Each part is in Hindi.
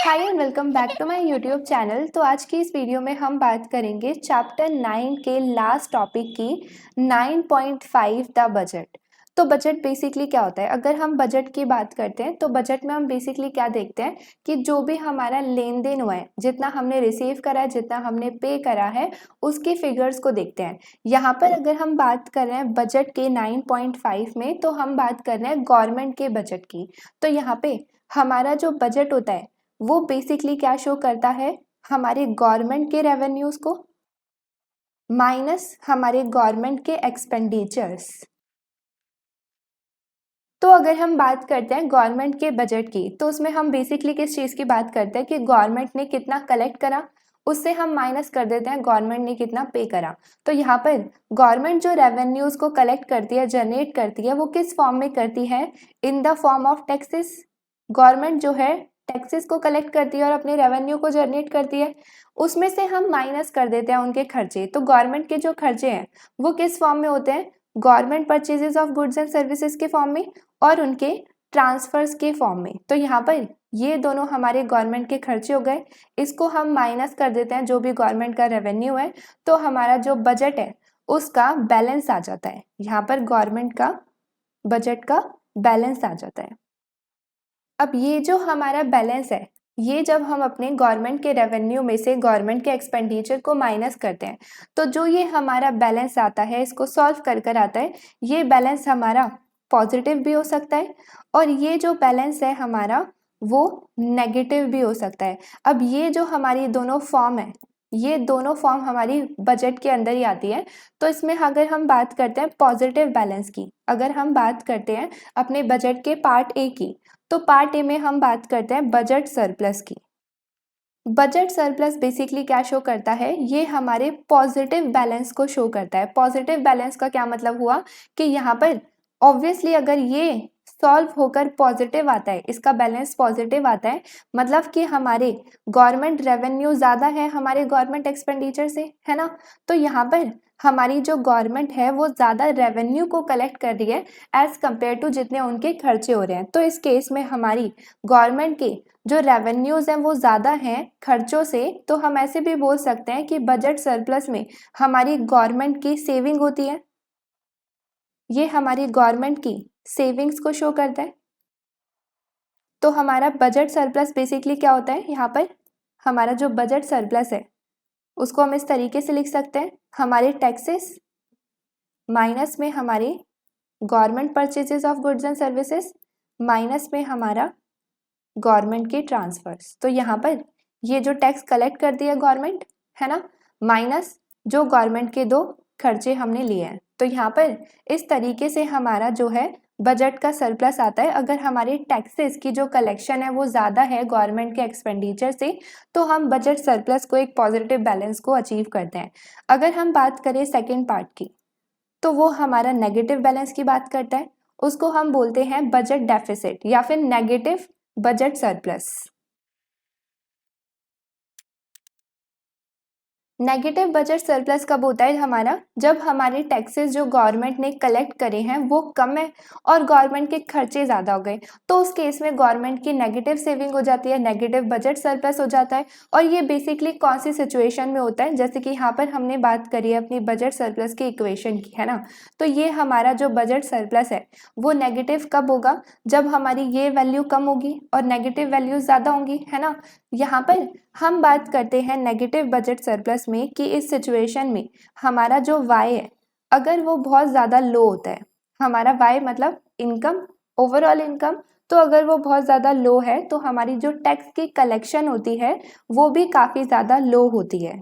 Hi and welcome back to my YouTube channel. तो आज की इस वीडियो में हम बात करेंगे चैप्टर 9 के लास्ट टॉपिक की 9.5 द बजट। तो बजट बेसिकली क्या होता है? अगर हम बजट की बात करते हैं तो बजट में हम बेसिकली क्या देखते हैं कि जो भी हमारा लेन देन हुआ है, जितना हमने रिसीव करा है, जितना हमने पे करा है, उसके फिगर्स को देखते हैं। यहाँ पर अगर हम बात कर रहे हैं बजट के 9.5 में, तो हम बात कर रहे हैं गवर्नमेंट के बजट की। तो यहाँ पे हमारा जो बजट होता है वो बेसिकली क्या शो करता है? हमारे गवर्नमेंट के रेवेन्यूज को माइनस हमारे गवर्नमेंट के एक्सपेंडिचर्स। तो अगर हम बात करते हैं गवर्नमेंट के बजट की, तो उसमें हम बेसिकली किस चीज़ की बात करते हैं कि गवर्नमेंट ने कितना कलेक्ट करा, उससे हम माइनस कर देते हैं गवर्नमेंट ने कितना पे करा। तो यहाँ पर गवर्नमेंट जो रेवेन्यूज को कलेक्ट करती है, जनरेट करती है, वो किस फॉर्म में करती है? In the form of taxes. Government जो है टैक्सेस को कलेक्ट करती है और अपने रेवेन्यू को जनरेट करती है, उसमें से हम माइनस कर देते हैं उनके खर्चे। तो गवर्नमेंट के जो खर्चे हैं वो किस फॉर्म में होते हैं? Government purchases of goods and services के फॉर्म में और उनके ट्रांसफर्स के फॉर्म में। तो यहाँ पर ये दोनों हमारे गवर्नमेंट के खर्चे हो गए, इसको हम माइनस कर देते हैं जो भी गवर्नमेंट का रेवेन्यू है, तो हमारा जो बजट है उसका बैलेंस आ जाता है। यहाँ पर गवर्नमेंट का बजट का बैलेंस आ जाता है। अब ये जो हमारा बैलेंस है, ये जब हम अपने गवर्नमेंट के रेवेन्यू में से गवर्नमेंट के एक्सपेंडिचर को माइनस करते हैं, तो जो ये हमारा बैलेंस आता है, इसको सॉल्व कर आता है, ये बैलेंस हमारा पॉजिटिव भी हो सकता है और ये जो बैलेंस है हमारा वो नेगेटिव भी हो सकता है। अब ये जो हमारी दोनों फॉर्म है, ये दोनों फॉर्म हमारी बजट के अंदर ही आती है। तो इसमें अगर हम बात करते हैं पॉजिटिव बैलेंस की, अगर हम बात करते हैं अपने बजट के पार्ट ए की, तो पार्ट ए में हम बात करते हैं बजट सरप्लस की। बजट सरप्लस बेसिकली क्या शो करता है? ये हमारे पॉजिटिव बैलेंस को शो करता है। पॉजिटिव बैलेंस का क्या मतलब हुआ कि यहाँ पर ऑब्वियसली अगर ये सॉल्व होकर पॉजिटिव आता है, इसका बैलेंस पॉजिटिव आता है, मतलब कि हमारे गवर्नमेंट रेवेन्यू ज़्यादा है हमारे गवर्नमेंट एक्सपेंडिचर से, है ना? तो यहाँ पर हमारी जो गवर्नमेंट है वो ज़्यादा रेवेन्यू को कलेक्ट कर रही है एज कम्पेयर टू जितने उनके खर्चे हो रहे हैं। तो इस केस में हमारी गवर्नमेंट के जो रेवेन्यूज़ हैं वो ज़्यादा हैं खर्चों से। तो हम ऐसे भी बोल सकते हैं कि बजट सरप्लस में हमारी गवर्नमेंट की सेविंग होती है। ये हमारी गवर्नमेंट की सेविंग्स को शो करता है। तो हमारा बजट सरप्लस बेसिकली क्या होता है? यहाँ पर हमारा जो बजट सरप्लस है उसको हम इस तरीके से लिख सकते हैं, हमारे टैक्सेस माइनस में हमारे government purchases of goods and services minus में हमारा गवर्नमेंट के ट्रांसफर्स। तो यहाँ पर ये जो टैक्स कलेक्ट कर दिया गवर्नमेंट, है ना, माइनस जो गवर्नमेंट के दो खर्चे हमने लिए हैं। तो यहाँ पर इस तरीके से हमारा जो है बजट का सरप्लस आता है। अगर हमारे टैक्सेस की जो कलेक्शन है वो ज़्यादा है गवर्नमेंट के एक्सपेंडिचर से, तो हम बजट सरप्लस को, एक पॉजिटिव बैलेंस को अचीव करते हैं। अगर हम बात करें सेकेंड पार्ट की, तो वो हमारा नेगेटिव बैलेंस की बात करता है। उसको हम बोलते हैं बजट डेफिसिट या फिर negative budget surplus. Negative budget surplus कब होता है हमारा? जब हमारे टैक्सेस जो गवर्नमेंट ने कलेक्ट करे हैं वो कम है और गवर्नमेंट के खर्चे ज़्यादा हो गए, तो उस केस में गवर्नमेंट की नेगेटिव सेविंग हो जाती है, नेगेटिव बजट सरप्लस हो जाता है। और ये बेसिकली कौन सी सिचुएशन में होता है? जैसे कि यहाँ पर हमने बात करी है अपनी बजट सरप्लस की इक्वेशन की, है ना? तो ये हमारा जो बजट सरप्लस है वो नेगेटिव कब होगा? जब हमारी ये वैल्यू कम होगी और नेगेटिव वैल्यू ज़्यादा होंगी, है ना? यहाँ पर हम बात करते हैं नेगेटिव बजट सरप्लस में कि इस सिचुएशन में हमारा जो वाई है अगर वो बहुत ज़्यादा लो होता है, हमारा वाई मतलब इनकम, ओवरऑल इनकम, तो अगर वो बहुत ज़्यादा लो है तो हमारी जो टैक्स की कलेक्शन होती है वो भी काफ़ी ज़्यादा लो होती है।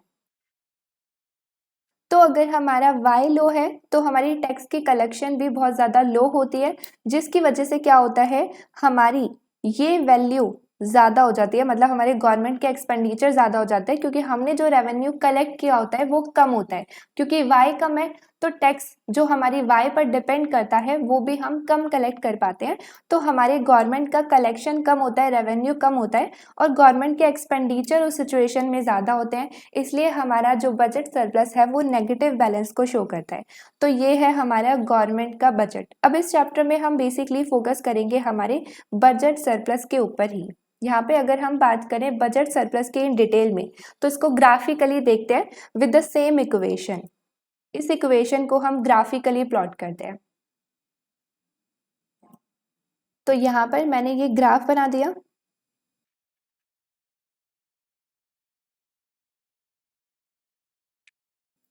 तो अगर हमारा वाई लो है तो हमारी टैक्स की कलेक्शन भी बहुत ज़्यादा लो होती है, जिसकी वजह से क्या होता है, हमारी ये वैल्यू ज़्यादा हो जाती है, मतलब हमारे गवर्नमेंट के एक्सपेंडिचर ज़्यादा हो जाते हैं क्योंकि हमने जो रेवेन्यू कलेक्ट किया होता है वो कम होता है। क्योंकि वाई कम है तो टैक्स जो हमारी वाई पर डिपेंड करता है वो भी हम कम कलेक्ट कर पाते हैं। तो हमारे गवर्नमेंट का कलेक्शन कम होता है, रेवेन्यू कम होता है और गवर्नमेंट के एक्सपेंडिचर उस सिचुएशन में ज़्यादा होते हैं, इसलिए हमारा जो बजट सरप्लस है वो नेगेटिव बैलेंस को शो करता है। तो ये है हमारा गवर्नमेंट का बजट। अब इस चैप्टर में हम बेसिकली फोकस करेंगे हमारे बजट सरप्लस के ऊपर ही। यहाँ पे अगर हम बात करें बजट सरप्लस के इन डिटेल में, तो इसको ग्राफिकली देखते हैं विद द सेम इक्वेशन। इस इक्वेशन को हम ग्राफिकली प्लॉट करते हैं। तो यहाँ पर मैंने ये ग्राफ बना दिया।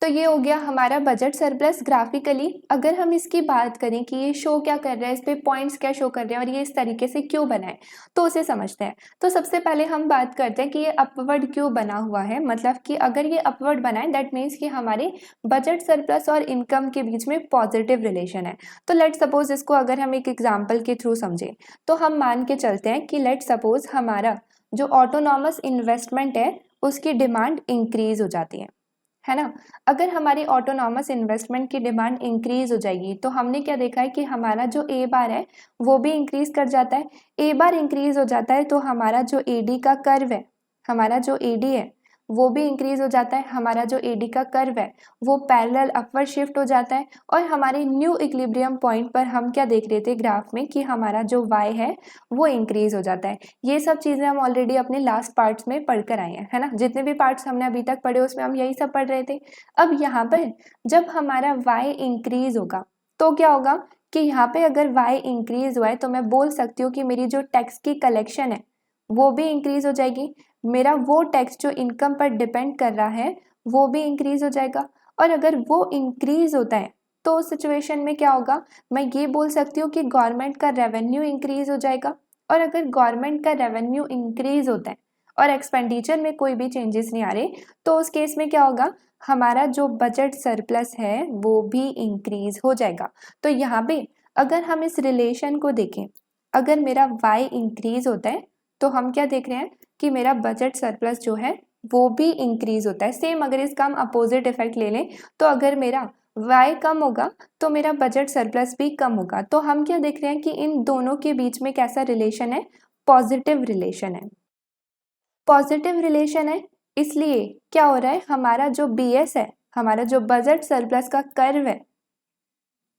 तो ये हो गया हमारा बजट सरप्लस ग्राफिकली। अगर हम इसकी बात करें कि ये शो क्या कर रहा है, इस पे पॉइंट्स क्या शो कर रहे हैं और ये इस तरीके से क्यों बना है, तो उसे समझते हैं। तो सबसे पहले हम बात करते हैं कि ये अपवर्ड क्यों बना हुआ है। मतलब कि अगर ये अपवर्ड बना है दैट मीन्स कि हमारे बजट सरप्लस और इनकम के बीच में पॉजिटिव रिलेशन है। तो लेट सपोज इसको अगर हम एक एग्जाम्पल के थ्रू समझें, तो हम मान के चलते हैं कि लेट सपोज हमारा जो ऑटोनॉमस इन्वेस्टमेंट है उसकी डिमांड इंक्रीज हो जाती है ना। अगर हमारी ऑटोनॉमस इन्वेस्टमेंट की डिमांड इंक्रीज हो जाएगी, तो हमने क्या देखा है कि हमारा जो ए बार है वो भी इंक्रीज कर जाता है। ए बार इंक्रीज हो जाता है तो हमारा जो एडी का कर्व है, हमारा जो एडी है वो भी इंक्रीज हो जाता है। हमारा जो एडी का कर्व है वो पैरेलल अपवर्ड शिफ्ट हो जाता है। और हमारे न्यू इक्विलिब्रियम पॉइंट पर हम क्या देख रहे थे ग्राफ में कि हमारा जो वाई है वो इंक्रीज हो जाता है। ये सब चीज़ें हम ऑलरेडी अपने लास्ट पार्ट्स में पढ़कर आए हैं, है ना। जितने भी पार्ट्स हमने अभी तक पढ़े उसमें हम यही सब पढ़ रहे थे। अब यहाँ पर जब हमारा वाई इंक्रीज होगा तो क्या होगा कि यहाँ पे अगर वाई इंक्रीज हुआ है तो मैं बोल सकती हूँ कि मेरी जो टैक्स की कलेक्शन है वो भी इंक्रीज हो जाएगी। मेरा वो टैक्स जो इनकम पर डिपेंड कर रहा है वो भी इंक्रीज हो जाएगा। और अगर वो इंक्रीज होता है तो उस सिचुएशन में क्या होगा, मैं ये बोल सकती हूँ कि गवर्नमेंट का रेवेन्यू इंक्रीज हो जाएगा। और अगर गवर्नमेंट का रेवेन्यू इंक्रीज होता है और एक्सपेंडिचर में कोई भी चेंजेस नहीं आ रहे, तो उस केस में क्या होगा, हमारा जो बजट सरप्लस है वो भी इंक्रीज हो जाएगा। तो यहाँ पे अगर हम इस रिलेशन को देखें, अगर मेरा वाई इंक्रीज होता है तो हम क्या देख रहे हैं कि मेरा बजट सरप्लस जो है वो भी इंक्रीज होता है। सेम अगर इसका हम अपोजिट इफेक्ट ले लें, तो अगर मेरा वाई कम होगा तो मेरा बजट सरप्लस भी कम होगा। तो हम क्या देख रहे हैं कि इन दोनों के बीच में कैसा रिलेशन है, पॉजिटिव रिलेशन है। पॉजिटिव रिलेशन है इसलिए क्या हो रहा है, हमारा जो बीएस है, हमारा जो बजट सरप्लस का कर्व है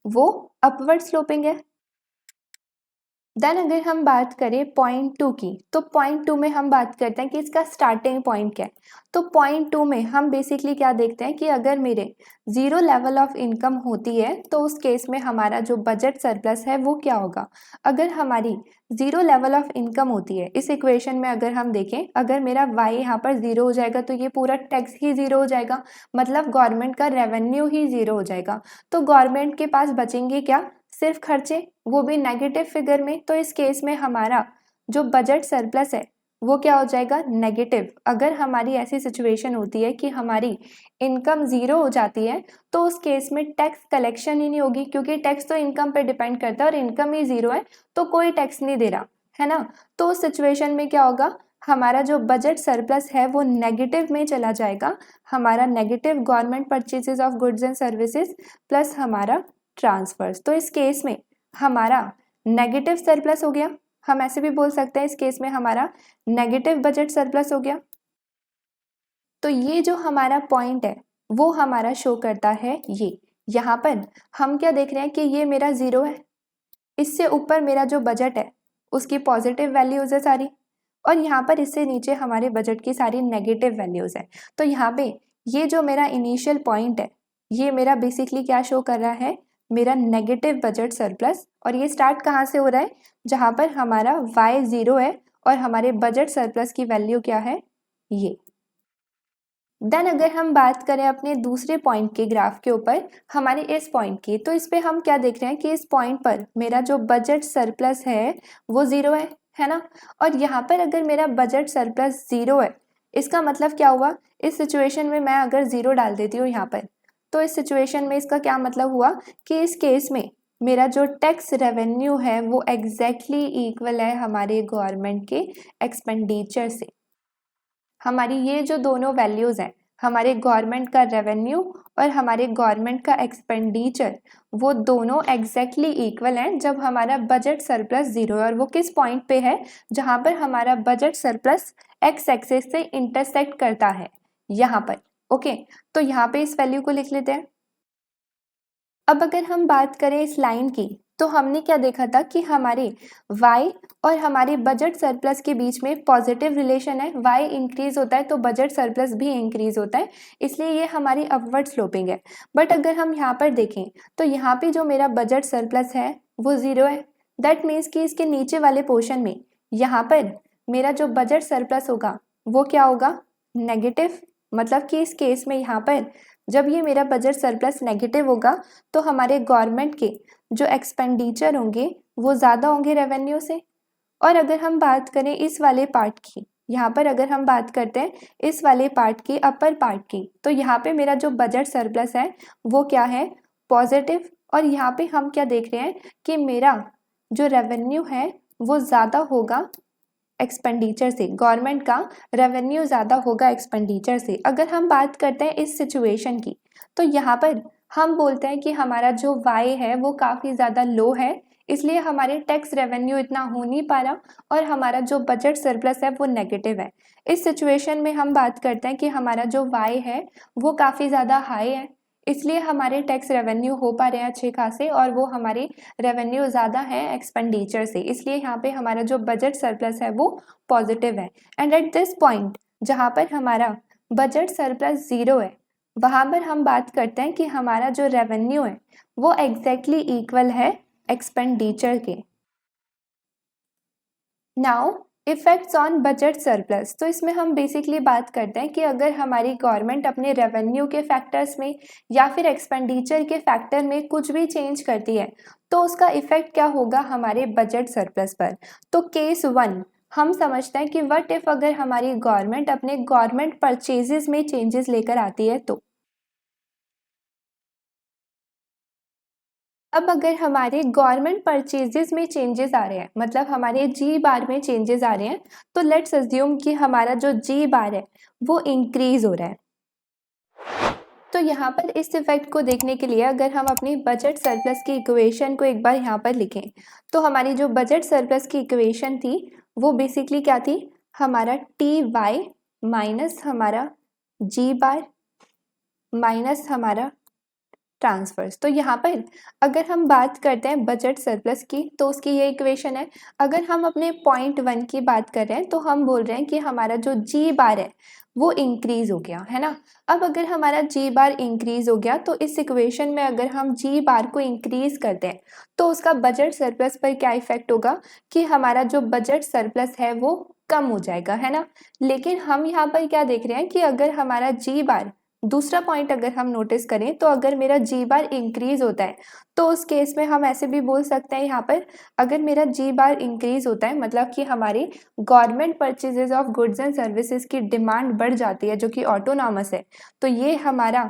वो अपवर्ड स्लोपिंग है। देन अगर हम बात करें पॉइंट 2 की, तो पॉइंट 2 में हम बात करते हैं कि इसका स्टार्टिंग पॉइंट क्या है। तो पॉइंट 2 में हम बेसिकली क्या देखते हैं कि अगर मेरे जीरो लेवल ऑफ इनकम होती है तो उस केस में हमारा जो बजट सरप्लस है वो क्या होगा। अगर हमारी जीरो लेवल ऑफ इनकम होती है, इस इक्वेशन में अगर हम देखें, अगर मेरा वाई यहाँ पर जीरो हो जाएगा तो ये पूरा टैक्स ही जीरो हो जाएगा, मतलब गवर्नमेंट का रेवेन्यू ही जीरो हो जाएगा। तो गवर्नमेंट के पास बचेंगे क्या, सिर्फ खर्चे, वो भी नेगेटिव फिगर में। तो इस केस में हमारा जो बजट सरप्लस है वो क्या हो जाएगा, नेगेटिव। अगर हमारी ऐसी सिचुएशन होती है कि हमारी इनकम जीरो हो जाती है तो उस केस में टैक्स कलेक्शन ही नहीं होगी, क्योंकि टैक्स तो इनकम पे डिपेंड करता है और इनकम ही जीरो है तो कोई टैक्स नहीं दे रहा, है ना। तो उस सिचुएशन में क्या होगा, हमारा जो बजट सरप्लस है वो नेगेटिव में चला जाएगा। हमारा negative government purchases of goods and services plus हमारा ट्रांसफर्स। तो इस केस में हमारा नेगेटिव सरप्लस हो गया। हम ऐसे भी बोल सकते हैं इस केस में हमारा नेगेटिव बजट सरप्लस हो गया। तो ये जो हमारा पॉइंट है वो हमारा शो करता है ये। यहाँ पर हम क्या देख रहे हैं कि ये मेरा जीरो है, इससे ऊपर मेरा जो बजट है उसकी पॉजिटिव वैल्यूज है सारी, और यहाँ पर इससे नीचे हमारे बजट की सारी नेगेटिव वैल्यूज है। तो यहाँ पे ये जो मेरा इनिशियल पॉइंट है ये मेरा बेसिकली क्या शो कर रहा है, मेरा नेगेटिव बजट सरप्लस। और ये स्टार्ट कहाँ से हो रहा है, जहाँ पर हमारा वाई जीरो है और हमारे बजट सरप्लस की वैल्यू क्या है, ये। देन अगर हम बात करें अपने दूसरे पॉइंट के ग्राफ के ऊपर, हमारे इस पॉइंट की, तो इस पे हम क्या देख रहे हैं कि इस पॉइंट पर मेरा जो बजट सरप्लस है वो जीरो है ना। और यहाँ पर अगर मेरा बजट सरप्लस जीरो है, इसका मतलब क्या हुआ, इस सिचुएशन में मैं अगर जीरो डाल देती हूँ यहाँ पर, तो इस सिचुएशन में इसका क्या मतलब हुआ कि इस केस में मेरा जो टैक्स रेवेन्यू है वो एग्जैक्टली इक्वल है हमारे गवर्नमेंट के एक्सपेंडिचर से। हमारी ये जो दोनों वैल्यूज़ हैं, हमारे गवर्नमेंट का रेवेन्यू और हमारे गवर्नमेंट का एक्सपेंडिचर, वो दोनों एग्जैक्टली इक्वल हैं जब हमारा बजट सरप्लस जीरो है। और वो किस पॉइंट पे है, जहाँ पर हमारा बजट सरप्लस एक्स एक्सिस से इंटरसेक्ट करता है, यहाँ पर। ओके, तो यहाँ पे इस वैल्यू को लिख लेते हैं। अब अगर हम बात करें इस लाइन की, तो हमने क्या देखा था कि हमारे y और हमारे बजट सरप्लस के बीच में पॉजिटिव रिलेशन है। y इंक्रीज होता है तो बजट सरप्लस भी इंक्रीज होता है, इसलिए ये हमारी अपवर्ड स्लोपिंग है। बट अगर हम यहाँ पर देखें तो यहाँ पे जो मेरा बजट सरप्लस है वो 0 है। दैट मीन्स कि इसके नीचे वाले पोर्शन में यहाँ पर मेरा जो बजट सरप्लस होगा वो क्या होगा, नेगेटिव। मतलब कि इस केस में यहाँ पर जब ये मेरा बजट सरप्लस नेगेटिव होगा तो हमारे गवर्नमेंट के जो एक्सपेंडिचर होंगे वो ज़्यादा होंगे रेवेन्यू से। और अगर हम बात करें इस वाले पार्ट की, यहाँ पर अगर हम बात करते हैं इस वाले पार्ट की, अपर पार्ट की, तो यहाँ पे मेरा जो बजट सरप्लस है वो क्या है, पॉजिटिव। और यहाँ पे हम क्या देख रहे हैं कि मेरा जो रेवेन्यू है वो ज़्यादा होगा एक्सपेंडिचर से, गवर्नमेंट का रेवेन्यू ज़्यादा होगा एक्सपेंडिचर से। अगर हम बात करते हैं इस सिचुएशन की, तो यहाँ पर हम बोलते हैं कि हमारा जो वाई है वो काफ़ी ज़्यादा लो है, इसलिए हमारे टैक्स रेवेन्यू इतना हो नहीं पा रहा और हमारा जो बजट सरप्लस है वो नेगेटिव है। इस सिचुएशन में हम बात करते हैं कि हमारा जो वाई है वो काफ़ी ज़्यादा हाई है, इसलिए हमारे टैक्स रेवेन्यू हो पा रहे हैं अच्छे खासे और वो हमारे रेवेन्यू ज़्यादा है एक्सपेंडिचर से, इसलिए यहाँ पे हमारा जो बजट सरप्लस है वो पॉजिटिव है। एंड एट दिस पॉइंट जहाँ पर हमारा बजट सरप्लस 0 है, वहाँ पर हम बात करते हैं कि हमारा जो रेवेन्यू है वो एग्जैक्टली इक्वल है एक्सपेंडिचर के। Now effects on budget surplus, तो इसमें हम बेसिकली बात करते हैं कि अगर हमारी गवर्नमेंट अपने रेवेन्यू के फैक्टर्स में या फिर एक्सपेंडिचर के फैक्टर में कुछ भी चेंज करती है तो उसका इफेक्ट क्या होगा हमारे बजट सरप्लस पर। तो केस 1 हम समझते हैं कि व्हाट इफ अगर हमारी गवर्नमेंट अपने गवर्नमेंट परचेजेस में चेंजेस लेकर आती है तो। अब अगर हमारे गवर्नमेंट परचेजेस में चेंजेस आ रहे हैं, मतलब हमारे जी बार में चेंजेस आ रहे हैं, तो लेट्स अज्यूम कि हमारा जो जी बार है वो इंक्रीज हो रहा है। तो यहाँ पर इस इफेक्ट को देखने के लिए अगर हम अपनी बजट सरप्लस की इक्वेशन को एक बार यहाँ पर लिखें, तो हमारी जो बजट सरप्लस की इक्वेशन थी वो बेसिकली क्या थी, हमारा टी वाई माइनस हमारा जी बार माइनस हमारा ट्रांसफर्स। तो यहाँ पर अगर हम बात करते हैं बजट सरप्लस की तो उसकी ये इक्वेशन है। अगर हम अपने पॉइंट 1 की बात कर रहे हैं तो हम बोल रहे हैं कि हमारा जो जी बार है वो इंक्रीज हो गया है ना। अब अगर हमारा जी बार इंक्रीज हो गया तो इस इक्वेशन में अगर हम जी बार को इंक्रीज करते हैं तो उसका बजट सरप्लस पर क्या इफेक्ट होगा कि हमारा जो बजट सरप्लस है वो कम हो जाएगा है ना। लेकिन हम यहाँ पर क्या देख रहे हैं कि अगर हमारा जी बार, दूसरा पॉइंट अगर हम नोटिस करें तो अगर मेरा जी बार इंक्रीज होता है तो उस केस में हम ऐसे भी बोल सकते हैं यहाँ पर, अगर मेरा जी बार इंक्रीज होता है मतलब कि हमारी government purchases of goods and services की डिमांड बढ़ जाती है जो कि ऑटोनॉमस है, तो ये हमारा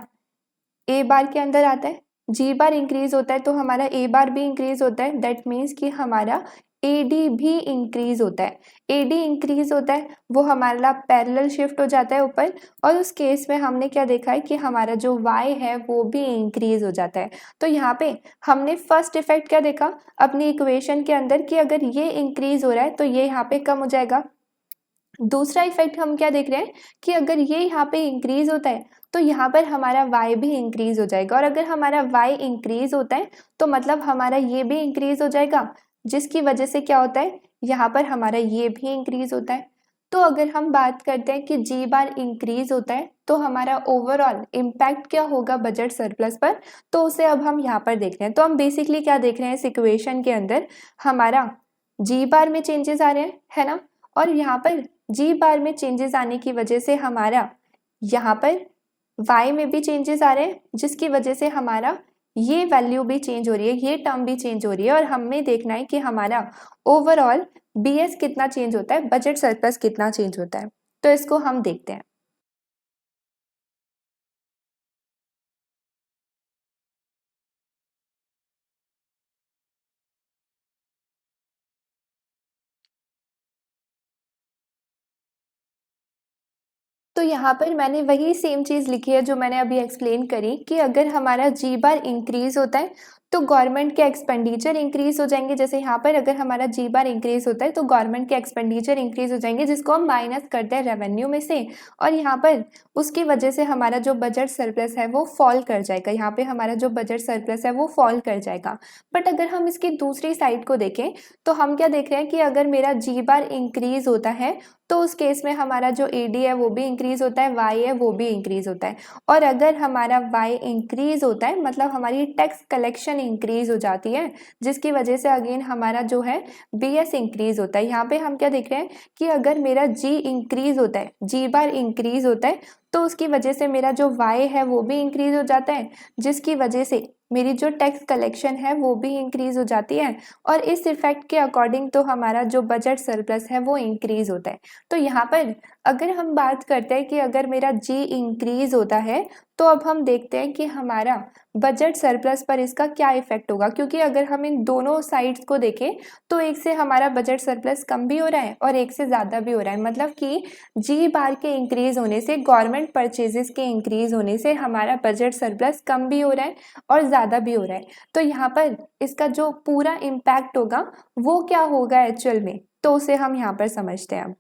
ए बार के अंदर आता है। जी बार इंक्रीज होता है तो हमारा ए बार भी इंक्रीज होता है, दैट मीन्स कि हमारा ए डी भी इंक्रीज होता है। ए डी इंक्रीज होता है वो हमारा पैरेलल शिफ्ट हो जाता है ऊपर, और उस केस में हमने क्या देखा है कि हमारा जो वाई है वो भी इंक्रीज हो जाता है। तो यहाँ पे हमने फर्स्ट इफेक्ट क्या देखा अपनी इक्वेशन के अंदर कि अगर ये इंक्रीज हो रहा है तो ये यहाँ पे कम हो जाएगा। दूसरा इफेक्ट हम क्या देख रहे हैं कि अगर ये यहाँ पे इंक्रीज होता है तो यहाँ पर हमारा y भी इंक्रीज हो जाएगा, और अगर हमारा y इंक्रीज होता है तो मतलब हमारा ये भी इंक्रीज हो जाएगा, जिसकी वजह से क्या होता है यहाँ पर हमारा ये भी इंक्रीज होता है। तो अगर हम बात करते हैं कि जी बार इंक्रीज होता है तो हमारा ओवरऑल इम्पैक्ट क्या होगा बजट सरप्लस पर, तो उसे अब हम यहाँ पर देख रहे हैं। तो हम बेसिकली क्या देख रहे हैं इस इक्वेशन के अंदर, हमारा जी बार में चेंजेस आ रहे हैं है ना, और यहाँ पर जी बार में चेंजेस आने की वजह से हमारा यहाँ पर y में भी चेंजेस आ रहे हैं, जिसकी वजह से हमारा ये वैल्यू भी चेंज हो रही है, ये टर्म भी चेंज हो रही है, और हमें देखना है कि हमारा ओवरऑल BS कितना चेंज होता है, बजट सरप्लस कितना चेंज होता है। तो इसको हम देखते हैं। तो यहाँ पर मैंने वही सेम चीज़ लिखी है जो मैंने अभी एक्सप्लेन करी कि अगर हमारा जी बार इंक्रीज होता है तो गवर्नमेंट के एक्सपेंडिचर इंक्रीज हो जाएंगे। जैसे यहाँ पर अगर हमारा जी बार इंक्रीज होता है तो गवर्नमेंट के एक्सपेंडिचर इंक्रीज हो जाएंगे, जिसको हम माइनस करते हैं रेवेन्यू में से, और यहाँ पर उसकी वजह से हमारा जो बजट सरप्लस है वो फॉल कर जाएगा। यहाँ पे हमारा जो बजट सरप्लस है वो फॉल कर जाएगा। बट अगर हम इसकी दूसरी साइड को देखें तो हम क्या देख रहे हैं कि अगर मेरा जी बार इंक्रीज होता है तो उस केस में हमारा जो एडी है वो भी इंक्रीज होता है, वाई है वो भी इंक्रीज होता है। और अगर हमारा वाई इंक्रीज होता है मतलब हमारी टैक्स कलेक्शन इंक्रीज हो जाती है, जिसकी वजह से अगेन हमारा जो है बीएस इंक्रीज होता है। यहाँ पे हम क्या देख रहे हैं कि अगर मेरा जी इंक्रीज होता है, जी बार इंक्रीज होता है, तो उसकी वजह से मेरा जो वाई है वो भी इंक्रीज हो जाता है, जिसकी वजह से मेरी जो टैक्स कलेक्शन है वो भी इंक्रीज हो जाती है। और इस इफेक्ट के अकॉर्डिंग तो हमारा जो बजट सरप्लस है वो इंक्रीज होता है। तो यहाँ पर अगर हम बात करते हैं कि अगर मेरा जी इंक्रीज होता है तो अब हम देखते हैं कि हमारा बजट सरप्लस पर इसका क्या इफेक्ट होगा, क्योंकि अगर हम इन दोनों साइड्स को देखें तो एक से हमारा बजट सरप्लस कम भी हो रहा है और एक से ज़्यादा भी हो रहा है। मतलब कि जी बार के इंक्रीज होने से, गवर्नमेंट परचेजेस के इंक्रीज होने से हमारा बजट सरप्लस कम भी हो रहा है और ज़्यादा भी हो रहा है। तो यहाँ पर इसका जो पूरा इम्पैक्ट होगा वो क्या होगा एक्चुअल में, तो उसे हम यहाँ पर समझते हैं अब।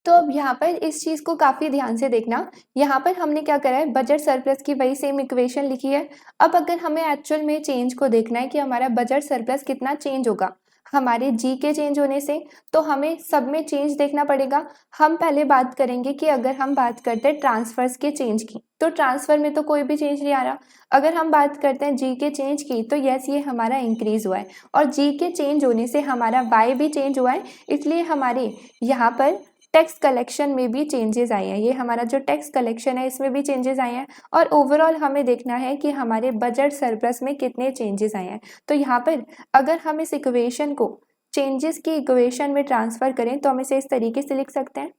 तो अब यहाँ पर इस चीज़ को काफ़ी ध्यान से देखना। यहाँ पर हमने क्या करा है, बजट सरप्लस की वही सेम इक्वेशन लिखी है। अब अगर हमें एक्चुअल में चेंज को देखना है कि हमारा बजट सरप्लस कितना चेंज होगा हमारे जी के चेंज होने से, तो हमें सब में चेंज देखना पड़ेगा। हम पहले बात करेंगे कि अगर हम बात करते हैं ट्रांसफर्स के चेंज की, तो ट्रांसफर में तो कोई भी चेंज नहीं आ रहा। अगर हम बात करते हैं जी के चेंज की, तो यस ये हमारा इंक्रीज हुआ है, और जी के चेंज होने से हमारा वाई भी चेंज हुआ है, इसलिए हमारे यहाँ पर टैक्स कलेक्शन में भी चेंजेस आए हैं। ये हमारा जो टैक्स कलेक्शन है इसमें भी चेंजेस आए हैं, और ओवरऑल हमें देखना है कि हमारे बजट सरप्लस में कितने चेंजेस आए हैं। तो यहाँ पर अगर हम इस इक्वेशन को चेंजेस की इक्वेशन में ट्रांसफर करें तो हम इसे इस तरीके से लिख सकते हैं।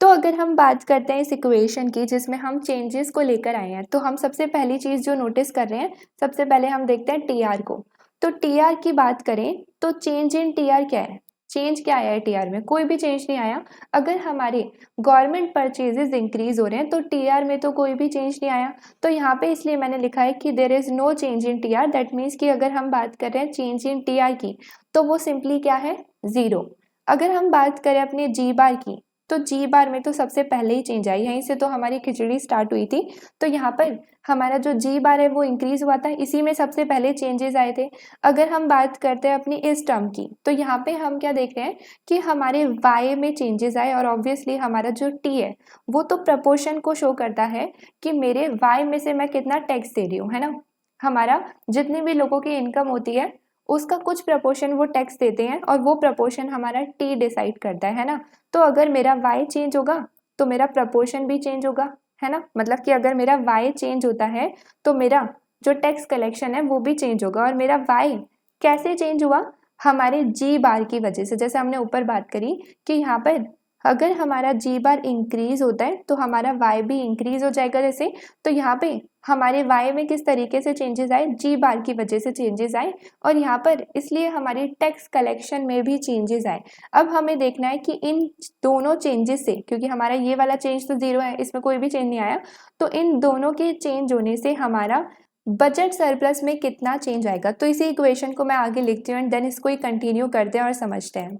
तो अगर हम बात करते हैं इस इक्वेशन की जिसमें हम चेंजेस को लेकर आए हैं, तो हम सबसे पहली चीज़ जो नोटिस कर रहे हैं, सबसे पहले हम देखते हैं टीआर को। तो टीआर की बात करें तो चेंज इन टीआर क्या है, चेंज क्या आया है टीआर में, कोई भी चेंज नहीं आया। अगर हमारे गवर्नमेंट परचेजेस इंक्रीज हो रहे हैं तो टीआर में तो कोई भी चेंज नहीं आया। तो यहाँ पे इसलिए मैंने लिखा है कि there is no change in TR. That means कि अगर हम बात कर रहे हैं चेंज इन टीआर की तो वो सिंपली क्या है, ज़ीरो। अगर हम बात करें अपने जी बार की, तो जी बार में तो सबसे पहले ही चेंज आई, यहीं से तो हमारी खिचड़ी स्टार्ट हुई थी। तो यहाँ पर हमारा जो जी बार है वो इंक्रीज हुआ था, इसी में सबसे पहले चेंजेस आए थे। अगर हम बात करते हैं अपनी इस टर्म की, तो यहाँ पे हम क्या देख रहे हैं कि हमारे वाई में चेंजेस आए, और ऑब्वियसली हमारा जो टी है वो तो प्रपोर्शन को शो करता है कि मेरे वाई में से मैं कितना टैक्स दे रही हूँ, है ना। हमारा जितने भी लोगों की इनकम होती है उसका कुछ प्रपोर्शन वो टैक्स देते हैं, और वो प्रपोर्शन हमारा टी डिसाइड करता है ना। तो अगर मेरा वाई चेंज होगा तो मेरा प्रपोर्शन भी चेंज होगा, है ना। मतलब कि अगर मेरा वाई चेंज होता है तो मेरा जो टैक्स कलेक्शन है वो भी चेंज होगा। और मेरा वाई कैसे चेंज हुआ, हमारे जी बार की वजह से। जैसे हमने ऊपर बात करी कि यहाँ पर अगर हमारा जी बार इंक्रीज होता है तो हमारा वाई भी इंक्रीज हो जाएगा। जैसे तो यहाँ पे हमारे वाई में किस तरीके से चेंजेस आए, जी बार की वजह से चेंजेस आए, और यहाँ पर इसलिए हमारी टैक्स कलेक्शन में भी चेंजेस आए। अब हमें देखना है कि इन दोनों चेंजेस से, क्योंकि हमारा ये वाला चेंज तो जीरो है, इसमें कोई भी चेंज नहीं आया, तो इन दोनों के चेंज होने से हमारा बजट सरप्लस में कितना चेंज आएगा। तो इसी इक्वेशन को मैं आगे लिखती हूँ एंड देन इसको ही कंटिन्यू करते हैं और समझते हैं।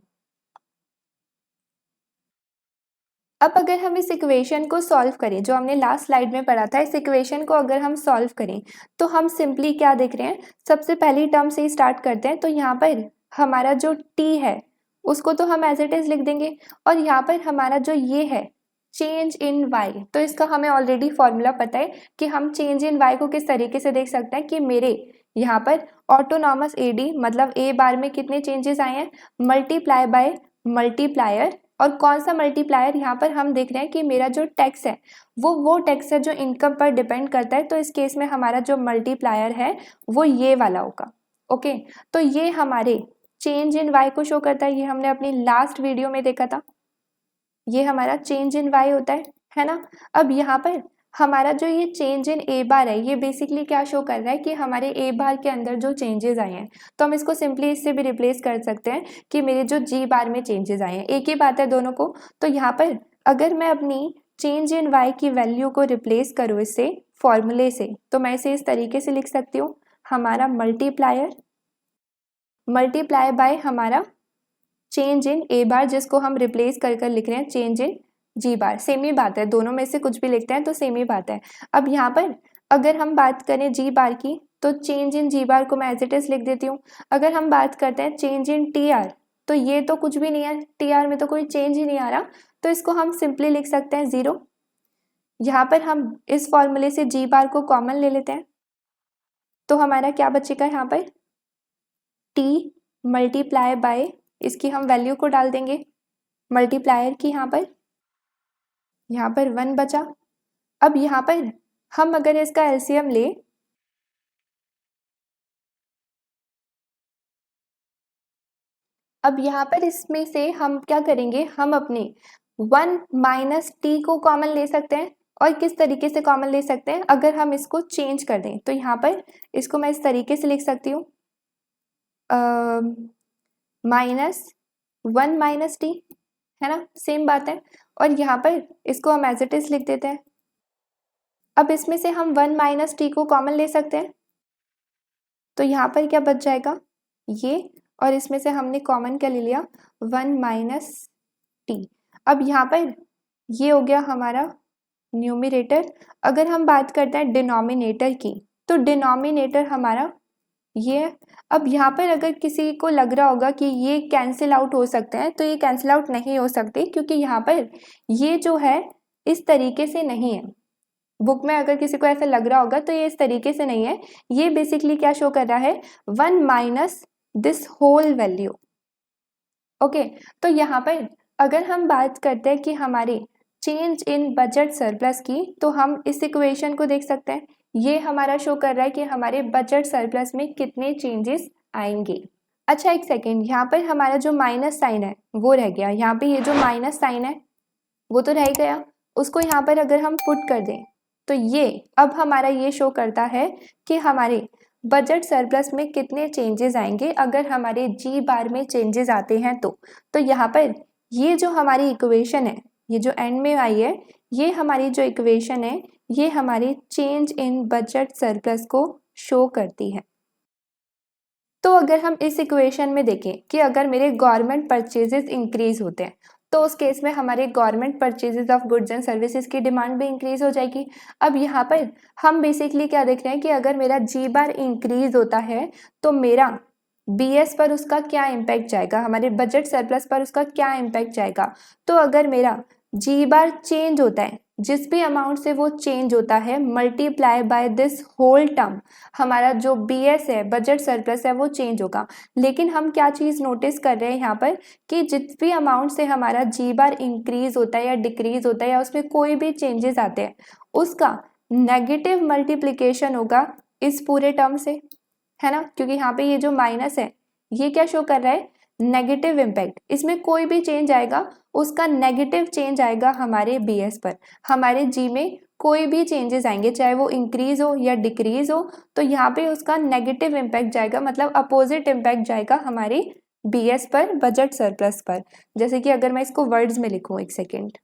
अब अगर हम इस इक्वेशन को सॉल्व करें, जो हमने लास्ट स्लाइड में पढ़ा था, इस इक्वेशन को अगर हम सॉल्व करें तो हम सिंपली क्या देख रहे हैं, सबसे पहली टर्म से ही स्टार्ट करते हैं। तो यहाँ पर हमारा जो टी है उसको तो हम एज इट इज लिख देंगे, और यहाँ पर हमारा जो ये है चेंज इन वाई, तो इसका हमें ऑलरेडी फॉर्मूला पता है कि हम चेंज इन वाई को किस तरीके से देख सकते हैं कि मेरे यहाँ पर ऑटोनॉमस एडी मतलब ए बार में कितने चेंजेस आए हैं, मल्टीप्लाई बाय मल्टीप्लायर। और कौन सा मल्टीप्लायर, यहाँ पर हम देख रहे हैं कि मेरा जो टैक्स है वो टैक्स है जो इनकम पर डिपेंड करता है। तो इस केस में हमारा जो मल्टीप्लायर है वो ये वाला होगा। ओके, तो ये हमारे चेंज इन वाई को शो करता है, ये हमने अपनी लास्ट वीडियो में देखा था। ये हमारा चेंज इन वाई होता है ना। अब यहाँ पर हमारा जो ये चेंज इन ए बार है, ये बेसिकली क्या शो कर रहा है कि हमारे ए बार के अंदर जो चेंजेस आए हैं, तो हम इसको सिंपली इससे भी रिप्लेस कर सकते हैं कि मेरे जो जी बार में चेंजेस आए हैं, एक ही बात है दोनों को। तो यहाँ पर अगर मैं अपनी चेंज इन वाई की वैल्यू को रिप्लेस करूँ इससे फॉर्मूले से, तो मैं इसे इस तरीके से लिख सकती हूँ, हमारा मल्टीप्लाई बाय हमारा चेंज इन ए बार, जिसको हम रिप्लेस कर लिख रहे हैं change in ji bar. Same ही बात है, दोनों में से कुछ भी लिखते हैं तो सेम ही बात है। अब यहाँ पर अगर हम बात करें जी बार की, तो चेंज इन जी बार को मैं एज इट इज लिख देती हूँ। अगर हम बात करते हैं चेंज इन टी आर, तो ये तो कुछ भी नहीं है, टी आर में तो कोई चेंज ही नहीं आ रहा, तो इसको हम सिंपली लिख सकते हैं 0। यहाँ पर हम इस फॉर्मूले से जी बार को कॉमन ले लेते हैं, तो हमारा क्या बचेगा यहाँ पर, टी मल्टीप्लाई बाय, इसकी हम वैल्यू को डाल देंगे मल्टीप्लायर की, यहाँ पर 1 बचा। अब यहाँ पर हम अगर इसका एलसीएम ले, अब यहाँ पर इसमें से हम क्या करेंगे, हम अपने 1 माइनस टी को कॉमन ले सकते हैं। और किस तरीके से कॉमन ले सकते हैं, अगर हम इसको चेंज कर दें, तो यहाँ पर इसको मैं इस तरीके से लिख सकती हूँ, -1 माइनस टी, है ना, सेम बात है। और यहाँ पर इसको हम एज इट इज लिख देते हैं। अब इसमें से हम 1 माइनस टी को कॉमन ले सकते हैं, तो यहाँ पर क्या बच जाएगा, ये, और इसमें से हमने कॉमन क्या ले लिया, 1 माइनस टी। अब यहाँ पर ये हो गया हमारा न्यूमरेटर। अगर हम बात करते हैं डिनोमिनेटर की, तो डिनोमिनेटर हमारा ये। अब यहाँ पर अगर किसी को लग रहा होगा कि ये कैंसिल आउट हो सकते हैं, तो ये कैंसिल आउट नहीं हो सकते, क्योंकि यहाँ पर ये जो है इस तरीके से नहीं है। बुक में अगर किसी को ऐसा लग रहा होगा तो ये इस तरीके से नहीं है, ये बेसिकली क्या शो कर रहा है, 1 minus this whole value. Okay, तो यहाँ पर अगर हम बात करते हैं कि हमारे चेंज इन बजट सरप्लस की, तो हम इस इक्वेशन को देख सकते हैं, ये हमारा शो कर रहा है कि हमारे बजट सरप्लस में कितने चेंजेस आएंगे। अच्छा एक सेकेंड, यहाँ पर हमारा जो माइनस साइन है वो रह गया, यहाँ पे ये जो माइनस साइन है वो तो रह गया, उसको यहाँ पर अगर हम पुट कर दें, तो ये अब हमारा ये शो करता है कि हमारे बजट सरप्लस में कितने चेंजेस आएंगे अगर हमारे जी बार में चेंजेस आते हैं तो यहाँ पर ये जो हमारी इक्वेशन है, ये जो एंड में आई है, ये हमारी जो इक्वेशन है, ये हमारी चेंज इन बजट सरप्लस को शो करती है। तो अगर हम इस इक्वेशन में देखें कि अगर मेरे गवर्नमेंट परचेजेस इंक्रीज होते हैं, तो उस केस में हमारे government purchases of goods and services की डिमांड भी इंक्रीज हो जाएगी। अब यहाँ पर हम बेसिकली क्या देख रहे हैं कि अगर मेरा जी बार इंक्रीज होता है तो मेरा बीएस पर उसका क्या इम्पैक्ट जाएगा, हमारे बजट सरप्लस पर उसका क्या इम्पैक्ट जाएगा। तो अगर मेरा जी बार चेंज होता है, जिस भी अमाउंट से वो चेंज होता है, multiply by this whole term, हमारा जो बीएस है, बजट सरप्लस है, वो चेंज होगा। लेकिन हम क्या चीज़ नोटिस कर रहे हैं यहाँ पर कि जिस भी अमाउंट से हमारा जी बार इंक्रीज होता है या डिक्रीज होता है या उसमें कोई भी चेंजेस आते हैं, उसका नेगेटिव मल्टीप्लिकेशन होगा इस पूरे टर्म से, है ना, क्योंकि यहाँ पे ये जो माइनस है ये क्या शो कर रहा है, नेगेटिव इम्पैक्ट। इसमें कोई भी चेंज आएगा उसका नेगेटिव चेंज आएगा हमारे बीएस पर, हमारे जी में कोई भी चेंजेस आएंगे चाहे वो इंक्रीज हो या डिक्रीज हो, तो यहाँ पे उसका नेगेटिव इम्पैक्ट जाएगा, मतलब अपोजिट इम्पैक्ट जाएगा हमारी बीएस पर, बजट सरप्लस पर। जैसे कि अगर मैं इसको वर्ड्स में लिखूं, एक सेकेंड,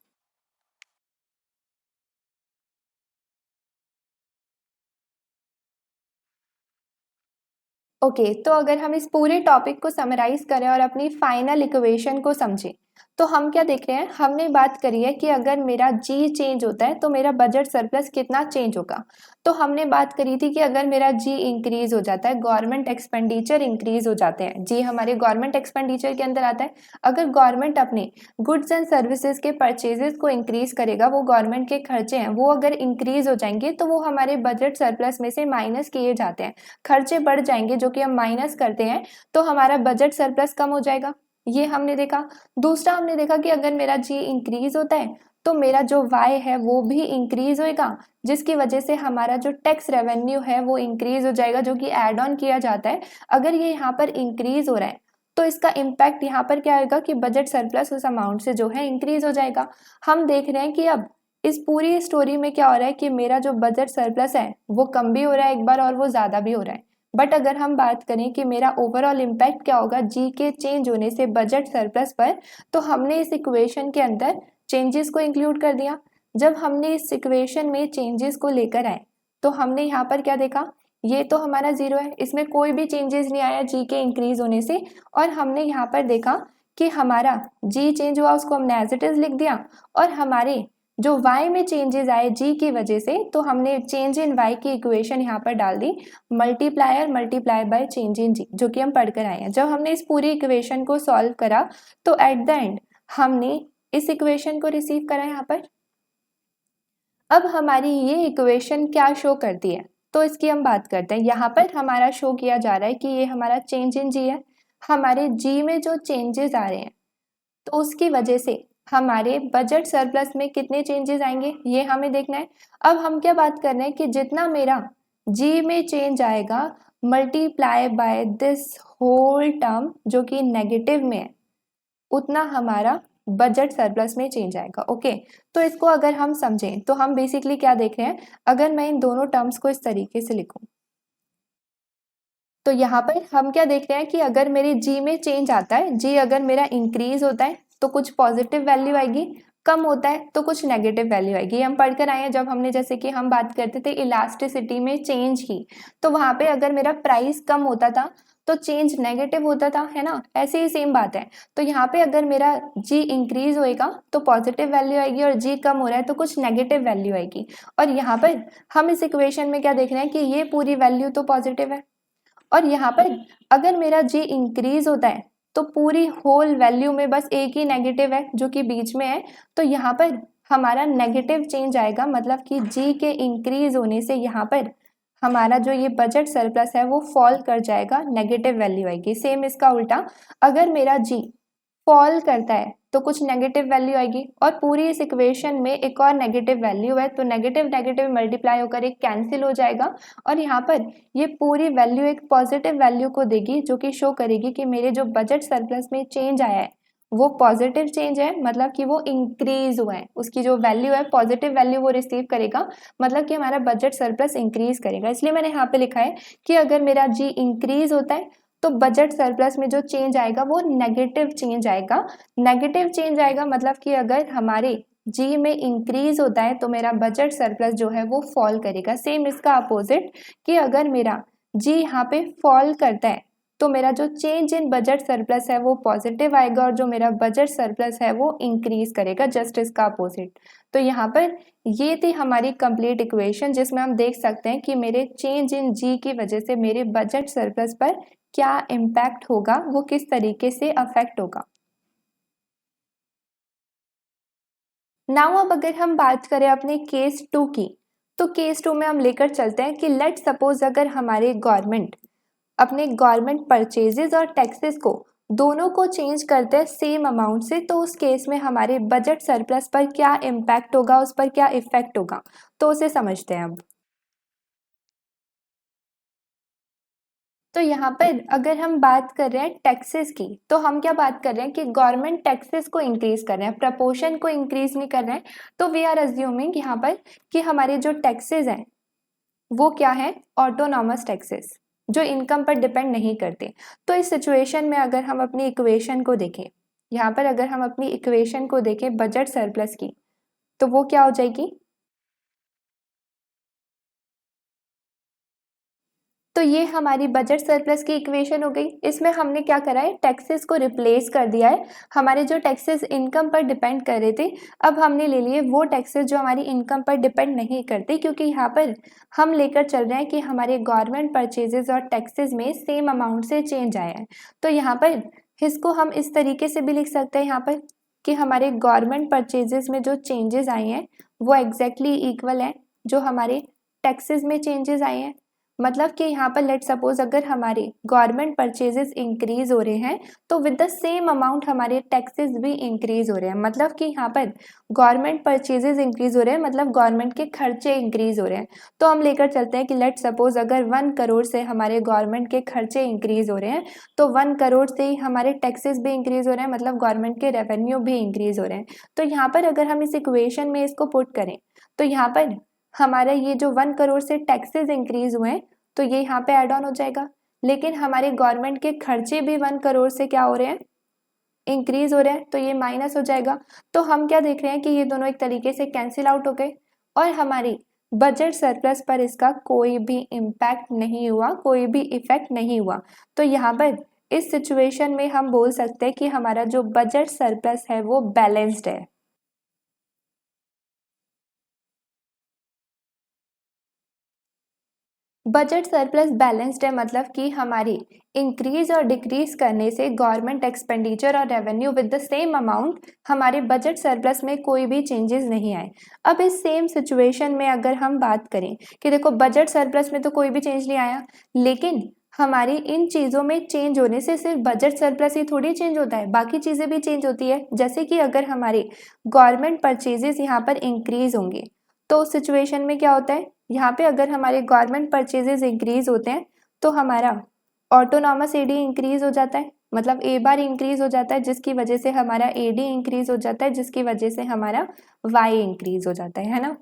ओके तो अगर हम इस पूरे टॉपिक को समराइज करें और अपनी फाइनल इक्वेशन को समझें, तो हम क्या देख रहे हैं, हमने बात करी है कि अगर मेरा जी चेंज होता है तो मेरा बजट सरप्लस कितना चेंज होगा। तो हमने बात करी थी कि अगर मेरा जी इंक्रीज हो जाता है, गवर्नमेंट एक्सपेंडिचर इंक्रीज हो जाते हैं, जी हमारे गवर्नमेंट एक्सपेंडिचर के अंदर आता है। अगर गवर्नमेंट अपने गुड्स एंड सर्विसेज के परचेजेस को इंक्रीज करेगा, वो गवर्नमेंट के खर्चे हैं वो अगर इंक्रीज हो जाएंगे तो वो हमारे बजट सरप्लस में से माइनस किए जाते हैं, खर्चे बढ़ जाएंगे जो कि हम माइनस करते हैं, तो हमारा बजट सरप्लस कम हो जाएगा। ये हमने देखा। दूसरा हमने देखा कि अगर मेरा जी इंक्रीज होता है तो मेरा जो वाई है वो भी इंक्रीज होएगा, जिसकी वजह से हमारा जो टैक्स रेवेन्यू है वो इंक्रीज हो जाएगा, जो कि एड ऑन किया जाता है। अगर ये यहाँ पर इंक्रीज हो रहा है तो इसका इम्पैक्ट यहाँ पर क्या आएगा कि बजट सरप्लस उस अमाउंट से जो है इंक्रीज हो जाएगा। हम देख रहे हैं कि अब इस पूरी स्टोरी में क्या हो रहा है कि मेरा जो बजट सरप्लस है वो कम भी हो रहा है एक बार और वो ज़्यादा भी हो रहा है। बट अगर हम बात करें कि मेरा ओवरऑल इम्पैक्ट क्या होगा जी के चेंज होने से बजट सरप्लस पर, तो हमने इस इक्वेशन के अंदर चेंजेस को इंक्लूड कर दिया। जब हमने इस इक्वेशन में चेंजेस को लेकर आए तो हमने यहाँ पर क्या देखा, ये तो हमारा जीरो है, इसमें कोई भी चेंजेस नहीं आया जी के इंक्रीज होने से। और हमने यहाँ पर देखा कि हमारा जी चेंज हुआ, उसको हमने एज इट इज लिख दिया। और हमारे जो y में चेंजेस आए जी की वजह से, तो हमने चेंज इन y की इक्वेशन यहाँ पर डाल दी, multiplier multiply by change in g, जो कि हम पढ़कर आए हैं। जब हमने इस पूरी इक्वेशन को सॉल्व करा तो एट द एंड हमने इस इक्वेशन को रिसीव करा यहाँ पर। अब हमारी ये इक्वेशन क्या शो करती है, तो इसकी हम बात करते हैं। यहाँ पर हमारा शो किया जा रहा है कि ये हमारा चेंज इन जी है। हमारे जी में जो चेंजेस आ रहे हैं तो उसकी वजह से हमारे बजट सरप्लस में कितने चेंजेस आएंगे ये हमें देखना है। अब हम क्या बात कर रहे हैं कि जितना मेरा जी में चेंज आएगा multiply by this whole term जो कि नेगेटिव में है, उतना हमारा बजट सरप्लस में चेंज आएगा। ओके, तो इसको अगर हम समझें तो हम बेसिकली क्या देख रहे हैं, अगर मैं इन दोनों टर्म्स को इस तरीके से लिखूं तो यहाँ पर हम क्या देख रहे हैं कि अगर मेरे जी में चेंज आता है, जी अगर मेरा इंक्रीज होता है तो कुछ पॉजिटिव वैल्यू आएगी, कम होता है तो कुछ नेगेटिव वैल्यू आएगी। हम पढ़कर आए हैं जब हमने, जैसे कि हम बात करते थे इलास्टिसिटी में चेंज की, तो वहाँ पे अगर मेरा प्राइस कम होता था तो चेंज नेगेटिव होता था, है ना। ऐसे ही सेम बात है। तो यहाँ पे अगर मेरा जी इंक्रीज होएगा तो पॉजिटिव वैल्यू आएगी और जी कम हो रहा है तो कुछ नेगेटिव वैल्यू आएगी। और यहाँ पर हम इस इक्वेशन में क्या देख रहे हैं कि ये पूरी वैल्यू तो पॉजिटिव है, और यहाँ पर अगर मेरा जी इंक्रीज होता है तो पूरी होल वैल्यू में बस एक ही नेगेटिव है जो कि बीच में है, तो यहाँ पर हमारा नेगेटिव चेंज आएगा। मतलब कि जी के इंक्रीज होने से यहाँ पर हमारा जो ये बजट सरप्लस है वो फॉल कर जाएगा, नेगेटिव वैल्यू आएगी। सेम इसका उल्टा, अगर मेरा जी फॉल करता है तो कुछ नेगेटिव वैल्यू आएगी, और पूरी इस इक्वेशन में एक और नेगेटिव वैल्यू है तो नेगेटिव नेगेटिव मल्टीप्लाई होकर एक कैंसिल हो जाएगा, और यहाँ पर ये पूरी वैल्यू एक पॉजिटिव वैल्यू को देगी जो कि शो करेगी कि मेरे जो बजट सरप्लस में चेंज आया है वो पॉजिटिव चेंज है, मतलब कि वो इंक्रीज हुआ है, उसकी जो वैल्यू है पॉजिटिव वैल्यू वो रिसीव करेगा, मतलब कि हमारा बजट सरप्लस इंक्रीज करेगा। इसलिए मैंने यहाँ पे लिखा है कि अगर मेरा जी इंक्रीज होता है तो बजट सरप्लस में जो चेंज आएगा वो नेगेटिव चेंज आएगा। नेगेटिव चेंज आएगा मतलब कि अगर हमारे जी में इंक्रीज होता है तो मेरा बजट सरप्लस जो है वो फॉल करेगा। सेम इसका अपोजिट कि अगर मेरा जी यहाँ पे फॉल करता है तो मेरा जो चेंज इन बजट सरप्लस है वो पॉजिटिव आएगा, और जो मेरा बजट सरप्लस है वो इंक्रीज करेगा, जस्ट इसका अपोजिट। तो यहाँ पर ये थी हमारी कंप्लीट इक्वेशन जिसमें हम देख सकते हैं कि मेरे चेंज इन जी की वजह से मेरे बजट सरप्लस पर क्या इम्पैक्ट होगा, वो किस तरीके से अफेक्ट होगा। नाउ अब अगर हम बात करें अपने केस 2 की, तो केस 2 में हम लेकर चलते हैं कि लेट सपोज अगर हमारे गवर्नमेंट अपने गवर्नमेंट परचेजेस और टैक्सेस को दोनों को चेंज करते हैं सेम अमाउंट से, तो उस केस में हमारे बजट सरप्लस पर क्या इम्पैक्ट होगा, उस पर क्या इफेक्ट होगा, तो उसे समझते हैं अब। तो यहाँ पर अगर हम बात कर रहे हैं टैक्सेस की, तो हम क्या बात कर रहे हैं कि गवर्नमेंट टैक्सेस को इंक्रीज कर रहे हैं, प्रपोर्शन को इंक्रीज नहीं कर रहे हैं। तो वी आर अज्यूमिंग यहाँ पर कि हमारे जो टैक्सेस हैं वो क्या है, ऑटोनॉमस टैक्सेस, जो इनकम पर डिपेंड नहीं करते। तो इस सिचुएशन में अगर हम अपनी इक्वेशन को देखें, यहाँ पर अगर हम अपनी इक्वेशन को देखें बजट सरप्लस की, तो वो क्या हो जाएगी, तो ये हमारी बजट सरप्लस की इक्वेशन हो गई। इसमें हमने क्या करा है, टैक्सेस को रिप्लेस कर दिया है। हमारे जो टैक्सेस इनकम पर डिपेंड कर रहे थे, अब हमने ले लिए वो टैक्सेस जो हमारी इनकम पर डिपेंड नहीं करते, क्योंकि यहाँ पर हम लेकर चल रहे हैं कि हमारे गवर्नमेंट परचेजेस और टैक्सेस में सेम अमाउंट से चेंज आया है। तो यहाँ पर इसको हम इस तरीके से भी लिख सकते हैं यहाँ पर कि हमारे गवर्नमेंट परचेजेस में जो चेंजेस आए हैं वो एग्जैक्टली इक्वल है जो हमारे टैक्सेस में चेंजेस आए हैं। मतलब कि यहाँ पर लेट सपोज अगर हमारे गवर्नमेंट परचेजेस इंक्रीज हो रहे हैं तो विद द सेम अमाउंट हमारे टैक्सेस भी इंक्रीज हो रहे हैं। मतलब कि यहाँ पर गवर्नमेंट परचेजेस इंक्रीज हो रहे हैं मतलब गवर्नमेंट के खर्चे इंक्रीज हो रहे हैं। तो हम लेकर चलते हैं कि लेट सपोज अगर 1 करोड़ से हमारे गवर्नमेंट के खर्चे इंक्रीज हो रहे हैं तो 1 करोड़ से ही हमारे टैक्सेस भी इंक्रीज हो रहे हैं मतलब गवर्नमेंट के रेवेन्यू भी इंक्रीज हो रहे हैं। तो यहाँ पर अगर हम इस इक्वेशन में इसको पुट करें तो यहाँ पर हमारा ये जो 1 करोड़ से टैक्सेस इंक्रीज हुए हैं तो ये यहाँ पे ऐड ऑन हो जाएगा। लेकिन हमारे गवर्नमेंट के खर्चे भी 1 करोड़ से क्या हो रहे हैं, इंक्रीज हो रहे हैं, तो ये माइनस हो जाएगा। तो हम क्या देख रहे हैं कि ये दोनों एक तरीके से कैंसिल आउट हो गए और हमारी बजट सरप्लस पर इसका कोई भी इम्पैक्ट नहीं हुआ, कोई भी इफेक्ट नहीं हुआ। तो यहाँ पर इस सिचुएशन में हम बोल सकते हैं कि हमारा जो बजट सरप्लस है वो बैलेंस्ड है। बजट सरप्लस बैलेंस्ड है मतलब कि हमारी इंक्रीज और डिक्रीज करने से गवर्नमेंट एक्सपेंडिचर और revenue with the same amount हमारे बजट सरप्लस में कोई भी चेंजेस नहीं आए। अब इस सेम सिचुएशन में अगर हम बात करें कि देखो बजट सरप्लस में तो कोई भी चेंज नहीं आया, लेकिन हमारी इन चीज़ों में चेंज होने से सिर्फ बजट सरप्लस ही थोड़ी चेंज होता है, बाकी चीज़ें भी चेंज होती है। जैसे कि अगर हमारे गवर्नमेंट परचेजेस यहाँ पर इंक्रीज होंगे तो उस सिचुएशन में क्या होता है, यहाँ पे अगर हमारे गवर्नमेंट परचेजेस इंक्रीज होते हैं तो हमारा ऑटोनॉमस एडी इंक्रीज हो जाता है, मतलब ए बार इंक्रीज हो जाता है जिसकी वजह से हमारा एडी इंक्रीज हो जाता है जिसकी वजह से हमारा वाई इंक्रीज हो जाता है ना।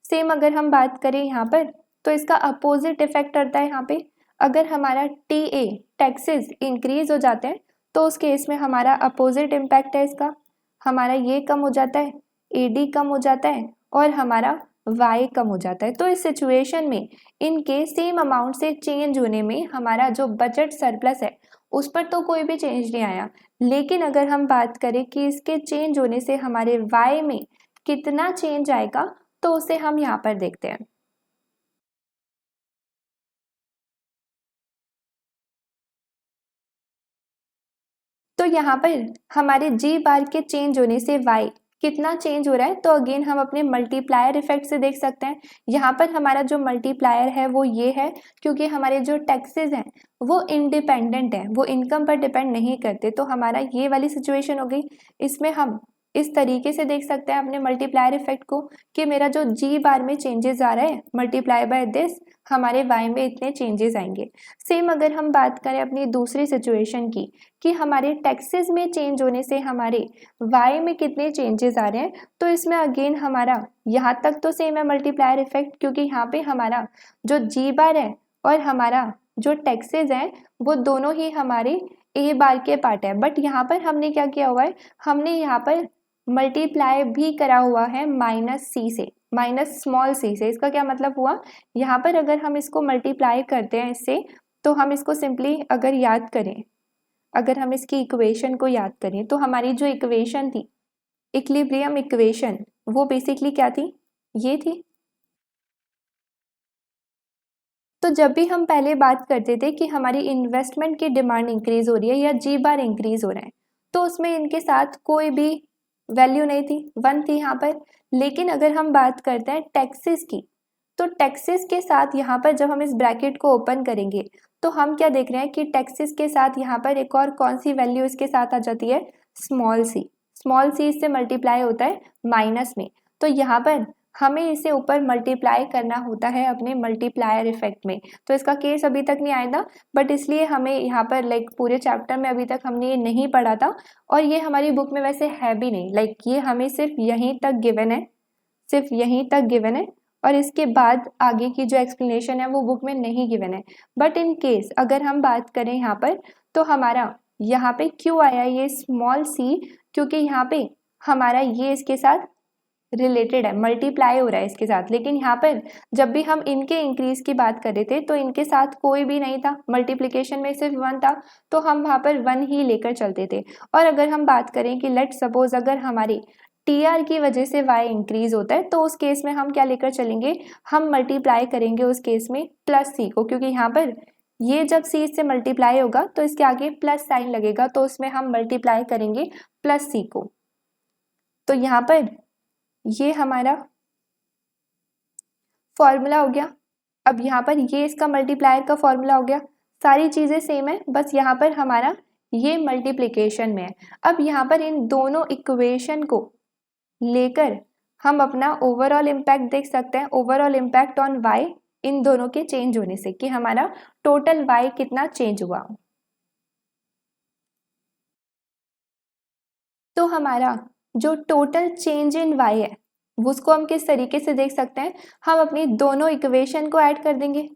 सेम अगर हम बात करें यहाँ पर तो इसका अपोजिट इफेक्ट करता है। यहाँ पे अगर हमारा टी ए टैक्सेस इंक्रीज हो जाते हैं तो उस केस में हमारा अपोजिट इम्पैक्ट है इसका, हमारा ये कम हो जाता है, एडी कम हो जाता है और हमारा वाई कम हो जाता है। तो इस सिचुएशन में इनके सेम अमाउंट से चेंज होने में हमारा जो बजट सरप्लस है उस पर तो कोई भी चेंज नहीं आया, लेकिन अगर हम बात करें कि इसके चेंज होने से हमारे वाई में कितना चेंज आएगा तो उसे हम यहाँ पर देखते हैं। तो यहाँ पर हमारे जी बार के चेंज होने से वाई कितना चेंज हो रहा है तो अगेन हम अपने मल्टीप्लायर इफेक्ट से देख सकते हैं। यहाँ पर हमारा जो मल्टीप्लायर है वो ये है क्योंकि हमारे जो टैक्सेस हैं वो इंडिपेंडेंट है, वो इनकम पर डिपेंड नहीं करते। तो हमारा ये वाली सिचुएशन हो गई। इसमें हम इस तरीके से देख सकते हैं अपने मल्टीप्लायर इफेक्ट को कि मेरा जो जी बार में चेंजेस आ रहा है मल्टीप्लाई बाय दिस हमारे वाई में इतने चेंजेस आएंगे। सेम अगर हम बात करें अपनी दूसरी सिचुएशन की कि हमारे टैक्सेस में चेंज होने से हमारे वाई में कितने चेंजेस आ रहे हैं, तो इसमें अगेन हमारा यहाँ तक तो सेम है मल्टीप्लायर इफेक्ट क्योंकि यहाँ पे हमारा जो जी बार है और हमारा जो टैक्सेस हैं वो दोनों ही हमारे ए बार के पार्ट है। बट यहाँ पर हमने क्या किया हुआ है, हमने यहाँ पर मल्टीप्लाई भी करा हुआ है माइनस सी से, माइनस स्मॉल सी से। इसका क्या मतलब हुआ, यहाँ पर अगर हम इसको मल्टीप्लाई करते हैं इससे तो हम इसको सिंपली अगर याद करें, अगर हम इसकी इक्वेशन को याद करें तो हमारी जो इक्वेशन थी इक्विलिब्रियम इक्वेशन वो बेसिकली क्या थी, ये थी। तो जब भी हम पहले बात करते थे कि हमारी इन्वेस्टमेंट की डिमांड इंक्रीज हो रही है या जी बार इंक्रीज हो रहा है तो उसमें इनके साथ कोई भी वैल्यू नहीं थी, 1 थी यहाँ पर। लेकिन अगर हम बात करते हैं टैक्सेस की तो टैक्सेस के साथ यहाँ पर जब हम इस ब्रैकेट को ओपन करेंगे तो हम क्या देख रहे हैं कि टैक्सेस के साथ यहाँ पर एक और कौन सी वैल्यू इसके साथ आ जाती है, स्मॉल सी। स्मॉल सी इससे मल्टीप्लाई होता है माइनस में, तो यहाँ पर हमें इसे ऊपर मल्टीप्लाई करना होता है अपने मल्टीप्लायर इफेक्ट में। तो इसका केस अभी तक नहीं आया था बट इसलिए हमें यहाँ पर लाइक पूरे चैप्टर में अभी तक हमने ये नहीं पढ़ा था और ये हमारी बुक में वैसे है भी नहीं, लाइक ये हमें सिर्फ यहीं तक गिवन है, सिर्फ यहीं तक गिवन है और इसके बाद आगे की जो एक्सप्लेनेशन है वो बुक में नहीं गिवन है। बट इन केस अगर हम बात करें यहाँ पर तो हमारा यहाँ पे क्यों आया ये स्मॉल सी, क्योंकि यहाँ पे हमारा ये इसके साथ रिलेटेड है, मल्टीप्लाई हो रहा है इसके साथ। लेकिन यहाँ पर जब भी हम इनके इंक्रीज की बात कर रहे थे तो इनके साथ कोई भी नहीं था, मल्टीप्लिकेशन में सिर्फ 1 था तो हम वहाँ पर 1 ही लेकर चलते थे। और अगर हम बात करें कि लेट सपोज अगर हमारी टीआर की वजह से वाई इंक्रीज होता है तो उस केस में हम क्या लेकर चलेंगे, हम मल्टीप्लाई करेंगे उस केस में प्लस सी को, क्योंकि यहाँ पर ये जब सी से मल्टीप्लाई होगा तो इसके आगे प्लस साइन लगेगा तो उसमें हम मल्टीप्लाई करेंगे प्लस सी को। तो यहाँ पर ये हमारा फॉर्मूला हो गया। अब यहाँ पर ये इसका मल्टीप्लायर का फॉर्मूला हो गया, सारी चीज़ें सेम है, बस यहाँ पर हमारा ये मल्टीप्लिकेशन में है। अब यहाँ पर इन दोनों इक्वेशन को लेकर हम अपना ओवरऑल इम्पैक्ट देख सकते हैं, ओवरऑल इम्पैक्ट ऑन वाई इन दोनों के चेंज होने से, कि हमारा टोटल वाई कितना चेंज हुआ। तो हमारा जो टोटल चेंज इन वाई है उसको हम किस तरीके से देख सकते हैं, हम अपनी दोनों इक्वेशन को ऐड कर देंगे,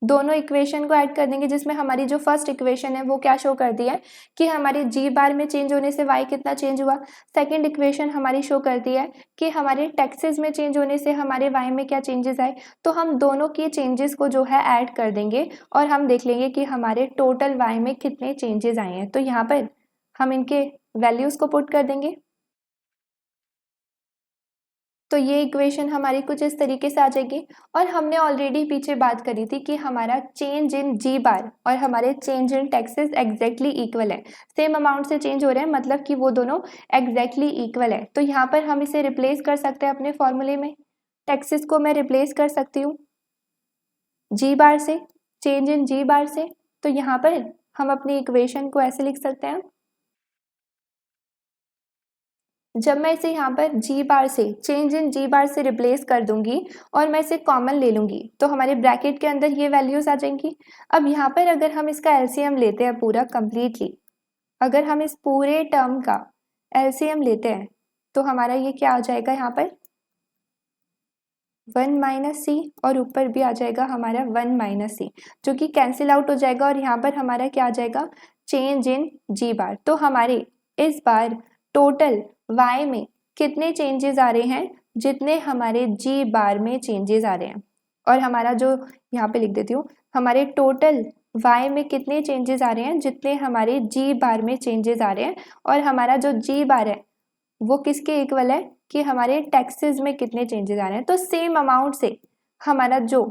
दोनों इक्वेशन को ऐड कर देंगे, जिसमें हमारी जो फर्स्ट इक्वेशन है वो क्या शो करती है कि हमारी जी बार में चेंज होने से वाई कितना चेंज हुआ। सेकंड इक्वेशन हमारी शो करती है कि हमारे टैक्सेस में चेंज होने से हमारे वाई में क्या चेंजेस आए। तो हम दोनों के चेंजेस को जो है ऐड कर देंगे और हम देख लेंगे कि हमारे टोटल वाई में कितने चेंजेस आए हैं। तो यहाँ पर हम इनके वैल्यूज को पुट कर देंगे। तो ये इक्वेशन हमारी कुछ इस तरीके से आ जाएगी। और हमने ऑलरेडी पीछे बात करी थी कि हमारा चेंज इन जी बार और हमारे change in taxes exactly equal है, सेम अमाउंट से चेंज हो रहे हैं, मतलब कि वो दोनों एग्जैक्टली इक्वल है। तो यहाँ पर हम इसे रिप्लेस कर सकते हैं अपने फॉर्मूले में, टैक्सेस को मैं रिप्लेस कर सकती हूँ जी बार से, चेंज इन जी बार से। तो यहाँ पर हम अपनी इक्वेशन को ऐसे लिख सकते हैं, जब मैं इसे यहाँ पर जी बार से, चेंज इन जी बार से रिप्लेस कर दूंगी और मैं इसे कॉमन ले लूंगी तो हमारे ब्रैकेट के अंदर ये वैल्यूज आ जाएंगी। अब यहाँ पर अगर हम इसका एलसीएम लेते हैं पूरा कंप्लीटली, अगर हम इस पूरे टर्म का एलसीएम लेते हैं तो हमारा ये क्या आ जाएगा, यहाँ पर 1 माइनस सी और ऊपर भी आ जाएगा हमारा 1 माइनस सी, जो कि कैंसिल आउट हो जाएगा और यहाँ पर हमारा क्या आ जाएगा, चेंज इन जी बार। तो हमारे इस बार टोटल y में कितने चेंजेस आ रहे हैं, जितने हमारे जी बार में चेंजेस आ रहे हैं। और हमारा जो यहाँ पे लिख देती हूँ, हमारे टोटल y में कितने चेंजेस आ रहे हैं, जितने हमारे जी बार में चेंजेस आ रहे हैं। और हमारा जो जी बार है वो किसके इक्वल है कि हमारे टैक्सेस में कितने चेंजेस आ रहे हैं। तो सेम अमाउंट से हमारा जो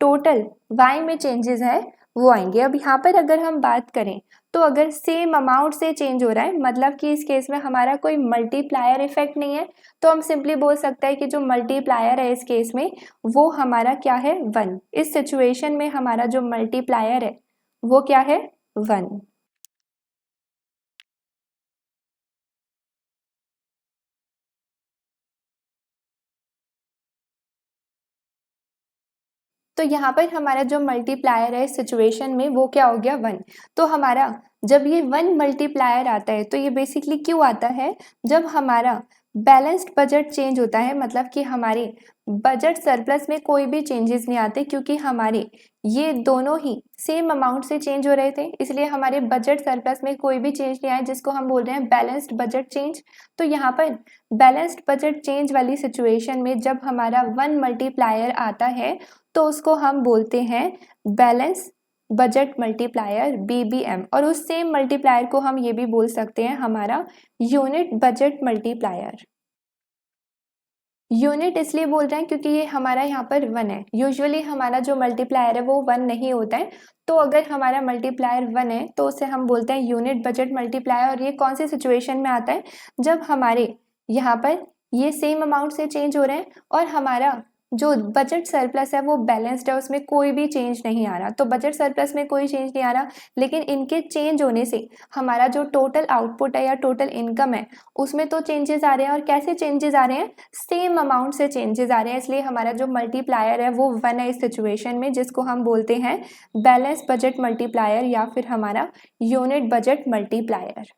टोटल y में चेंजेस है वो आएंगे। अब यहाँ पर अगर हम बात करें तो अगर सेम अमाउंट से चेंज हो रहा है, मतलब कि इस केस में हमारा कोई मल्टीप्लायर इफेक्ट नहीं है, तो हम सिंपली बोल सकते हैं कि जो मल्टीप्लायर है इस केस में वो हमारा क्या है, 1। इस सिचुएशन में हमारा जो मल्टीप्लायर है वो क्या है, 1। तो यहाँ पर हमारा जो मल्टीप्लायर है इस सिचुएशन में वो क्या हो गया, 1। तो हमारा जब ये 1 मल्टीप्लायर आता है तो ये बेसिकली क्यों आता है, जब हमारा बैलेंस्ड बजट चेंज होता है, मतलब कि हमारे बजट सरप्लस में कोई भी चेंजेस नहीं आते, क्योंकि हमारे ये दोनों ही सेम अमाउंट से चेंज हो रहे थे, इसलिए हमारे बजट सरप्लस में कोई भी चेंज नहीं आया, जिसको हम बोल रहे हैं बैलेंस्ड बजट चेंज। तो यहाँ पर बैलेंस्ड बजट चेंज वाली सिचुएशन में जब हमारा 1 मल्टीप्लायर आता है तो उसको हम बोलते हैं बैलेंस बजट मल्टीप्लायर BBM। और उस सेम मल्टीप्लायर को हम ये भी बोल सकते हैं हमारा यूनिट बजट मल्टीप्लायर। यूनिट इसलिए बोल रहे हैं क्योंकि ये हमारा यहाँ पर 1 है, यूजुअली हमारा जो मल्टीप्लायर है वो 1 नहीं होता है। तो अगर हमारा मल्टीप्लायर 1 है तो उसे हम बोलते हैं यूनिट बजट मल्टीप्लायर। और ये कौन सी सिचुएशन में आता है, जब हमारे यहाँ पर ये सेम अमाउंट से चेंज हो रहे हैं और हमारा जो बजट सरप्लस है वो बैलेंस्ड है, उसमें कोई भी चेंज नहीं आ रहा। तो बजट सरप्लस में कोई चेंज नहीं आ रहा, लेकिन इनके चेंज होने से हमारा जो टोटल आउटपुट है या टोटल इनकम है उसमें तो चेंजेस आ रहे हैं। और कैसे चेंजेस आ रहे हैं, सेम अमाउंट से चेंजेस आ रहे हैं, इसलिए हमारा जो मल्टीप्लायर है वो 1 है इस सिचुएशन में, जिसको हम बोलते हैं बैलेंस बजट मल्टीप्लायर या फिर हमारा यूनिट बजट मल्टीप्लायर।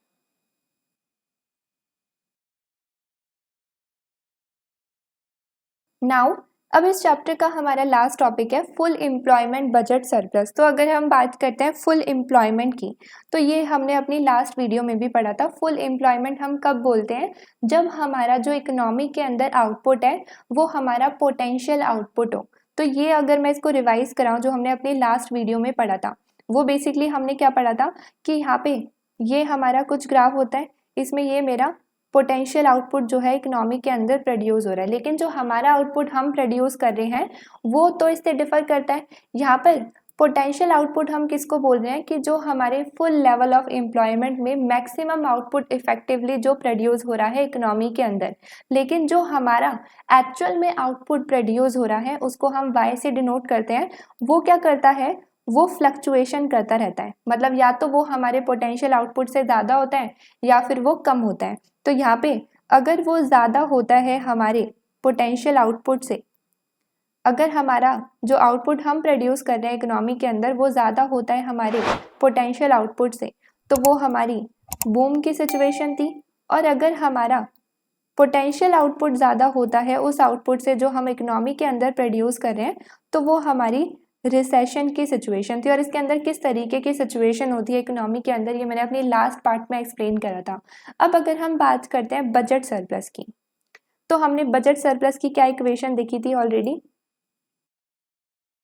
नाउ अब इस चैप्टर का हमारा लास्ट टॉपिक है फुल एम्प्लॉयमेंट बजट सरप्लस। तो अगर हम बात करते हैं फुल एम्प्लॉयमेंट की, तो ये हमने अपनी लास्ट वीडियो में भी पढ़ा था। फुल एम्प्लॉयमेंट हम कब बोलते हैं, जब हमारा जो इकोनॉमी के अंदर आउटपुट है वो हमारा पोटेंशियल आउटपुट हो। तो ये अगर मैं इसको रिवाइज कराऊँ, जो हमने अपनी लास्ट वीडियो में पढ़ा था, वो बेसिकली हमने क्या पढ़ा था कि यहाँ पे ये हमारा कुछ ग्राफ होता है, इसमें ये मेरा पोटेंशियल आउटपुट जो है इकोनॉमी के अंदर प्रोड्यूस हो रहा है, लेकिन जो हमारा आउटपुट हम प्रोड्यूस कर रहे हैं वो तो इससे डिफर करता है। यहाँ पर पोटेंशियल आउटपुट हम किसको बोल रहे हैं कि जो हमारे फुल लेवल ऑफ एम्प्लॉयमेंट में मैक्सिमम आउटपुट इफेक्टिवली जो प्रोड्यूस हो रहा है इकोनॉमी के अंदर, लेकिन जो हमारा एक्चुअल में आउटपुट प्रोड्यूस हो रहा है उसको हम वाई से डिनोट करते हैं। वो क्या करता है, वो फ्लक्चुएशन करता रहता है, मतलब या तो वो हमारे पोटेंशियल आउटपुट से ज़्यादा होता है या फिर वो कम होता है। तो यहाँ पे अगर वो ज़्यादा होता है हमारे पोटेंशियल आउटपुट से, अगर हमारा जो आउटपुट हम प्रोड्यूस कर रहे हैं इकोनॉमी के अंदर वो ज़्यादा होता है हमारे पोटेंशियल आउटपुट से, तो वो हमारी बूम की सिचुएशन थी। और अगर हमारा पोटेंशियल आउटपुट ज़्यादा होता है उस आउटपुट से जो हम इकोनॉमी के अंदर प्रोड्यूस कर रहे हैं, तो वो हमारी रिसेशन की सिचुएशन थी। और इसके अंदर किस तरीके की सिचुएशन होती है इकोनॉमी के अंदर, ये मैंने अपनी लास्ट पार्ट में एक्सप्लेन करा था। अब अगर हम बात करते हैं बजट सरप्लस की, तो हमने बजट सरप्लस की क्या इक्वेशन देखी थी ऑलरेडी।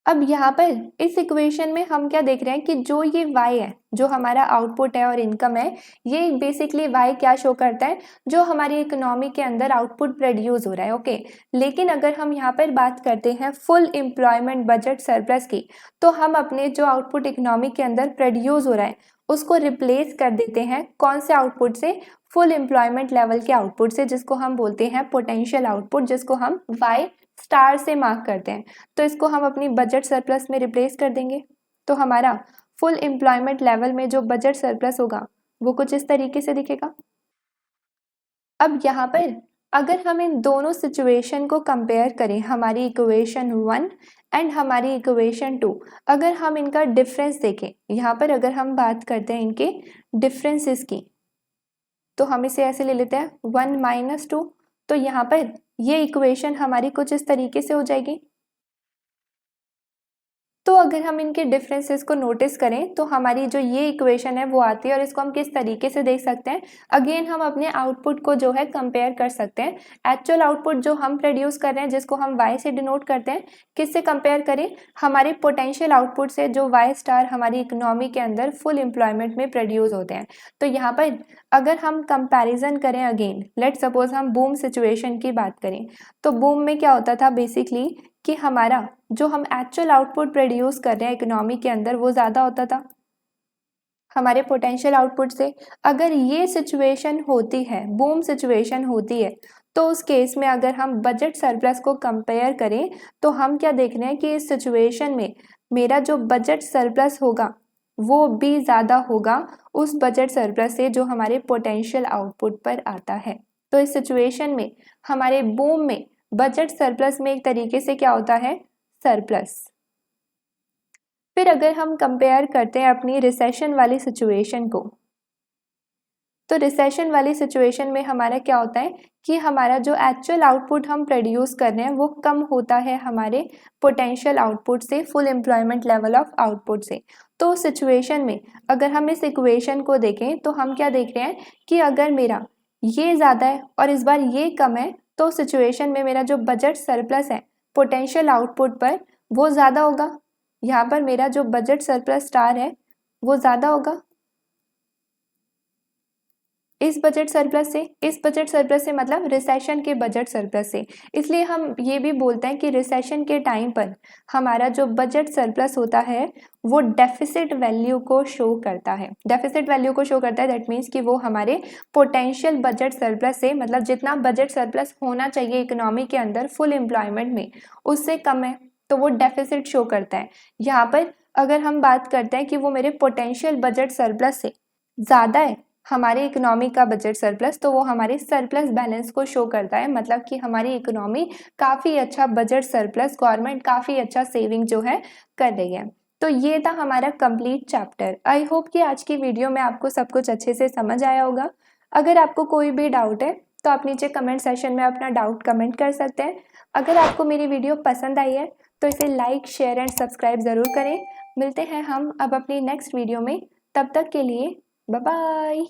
अब यहाँ पर इस इक्वेशन में हम क्या देख रहे हैं कि जो ये y है, जो हमारा आउटपुट है और इनकम है, ये बेसिकली y क्या शो करता है, जो हमारी इकोनॉमी के अंदर आउटपुट प्रोड्यूस हो रहा है। ओके, लेकिन अगर हम यहाँ पर बात करते हैं फुल एम्प्लॉयमेंट बजट सरप्लस की, तो हम अपने जो आउटपुट इकोनॉमी के अंदर प्रोड्यूस हो रहा है उसको रिप्लेस कर देते हैं कौन से आउटपुट से, फुल एम्प्लॉयमेंट लेवल के आउटपुट से, जिसको हम बोलते हैं पोटेंशियल आउटपुट, जिसको हम y स्टार से मार्क करते हैं। तो इसको हम अपनी बजट सरप्लस में रिप्लेस कर देंगे। तो हमारा फुल एम्प्लॉयमेंट लेवल में जो बजट सरप्लस होगा वो कुछ इस तरीके से दिखेगा। अब यहाँ पर अगर हम इन दोनों सिचुएशन को कंपेयर करें, हमारी इक्वेशन 1 एंड हमारी इक्वेशन 2, अगर हम इनका डिफरेंस देखें, यहाँ पर अगर हम बात करते हैं इनके डिफरेंसेस की, तो हम इसे ऐसे ले लेते हैं 1 - 2। तो यहाँ पर ये इक्वेशन हमारी कुछ इस तरीके से हो जाएगी। तो अगर हम इनके डिफरेंसेस को नोटिस करें तो हमारी जो ये इक्वेशन है वो आती है, और इसको हम किस तरीके से देख सकते हैं, अगेन हम अपने आउटपुट को जो है कंपेयर कर सकते हैं। एक्चुअल आउटपुट जो हम प्रोड्यूस कर रहे हैं जिसको हम y से डिनोट करते हैं, किससे कंपेयर करें, हमारे पोटेंशियल आउटपुट से जो y स्टार हमारी इकोनॉमी के अंदर फुल एम्प्लॉयमेंट में प्रोड्यूस होते हैं। तो यहाँ पर अगर हम कंपैरिजन करें, अगेन लेट सपोज हम बूम सिचुएशन की बात करें, तो बूम में क्या होता था बेसिकली कि हमारा जो हम एक्चुअल आउटपुट प्रोड्यूस कर रहे हैं इकोनॉमी के अंदर वो ज़्यादा होता था हमारे पोटेंशियल आउटपुट से। अगर ये सिचुएशन होती है, बूम सिचुएशन होती है, तो उस केस में अगर हम बजट सरप्लस को कंपेयर करें तो हम क्या देख रहे हैं कि इस सिचुएशन में मेरा जो बजट सरप्लस होगा वो भी ज़्यादा होगा उस बजट सरप्लस से जो हमारे पोटेंशियल आउटपुट पर आता है। तो इस सिचुएशन में हमारे बूम में बजट सरप्लस में एक तरीके से क्या होता है, सरप्लस। फिर अगर हम कंपेयर करते हैं अपनी रिसेशन वाली सिचुएशन को, तो रिसेशन वाली सिचुएशन में हमारा क्या होता है कि हमारा जो एक्चुअल आउटपुट हम प्रोड्यूस कर रहे हैं वो कम होता है हमारे पोटेंशियल आउटपुट से, full employment level of output से। तो सिचुएशन में अगर हम इस इक्वेशन को देखें तो हम क्या देख रहे हैं कि अगर मेरा ये ज़्यादा है और इस बार ये कम है, तो सिचुएशन में मेरा जो बजट सरप्लस है पोटेंशियल आउटपुट पर वो ज़्यादा होगा। यहाँ पर मेरा जो बजट सरप्लस स्टार है वो ज़्यादा होगा इस बजट सरप्लस से मतलब रिसेशन के बजट सरप्लस से। इसलिए हम ये भी बोलते हैं कि रिसेशन के टाइम पर हमारा जो बजट सरप्लस होता है वो डेफिसिट वैल्यू को शो करता है। डेफिसिट वैल्यू को शो करता है, दैट मीन्स कि वो हमारे पोटेंशियल बजट सरप्लस से, मतलब जितना बजट सरप्लस होना चाहिए इकोनॉमी के अंदर फुल एम्प्लॉयमेंट में उससे कम है, तो वो डेफिसिट शो करता है। यहाँ पर अगर हम बात करते हैं कि वो मेरे पोटेंशियल बजट सरप्लस से ज़्यादा है हमारी इकोनॉमी का बजट सरप्लस, तो वो हमारे सरप्लस बैलेंस को शो करता है, मतलब कि हमारी इकोनॉमी काफ़ी अच्छा बजट सरप्लस, गवर्नमेंट काफ़ी अच्छा सेविंग जो है कर रही है। तो ये था हमारा कंप्लीट चैप्टर। आई होप कि आज की वीडियो में आपको सब कुछ अच्छे से समझ आया होगा। अगर आपको कोई भी डाउट है तो आप नीचे कमेंट सेशन में अपना डाउट कमेंट कर सकते हैं। अगर आपको मेरी वीडियो पसंद आई है तो इसे लाइक, शेयर एंड सब्सक्राइब ज़रूर करें। मिलते हैं हम अब अपनी नेक्स्ट वीडियो में, तब तक के लिए बाय बाय।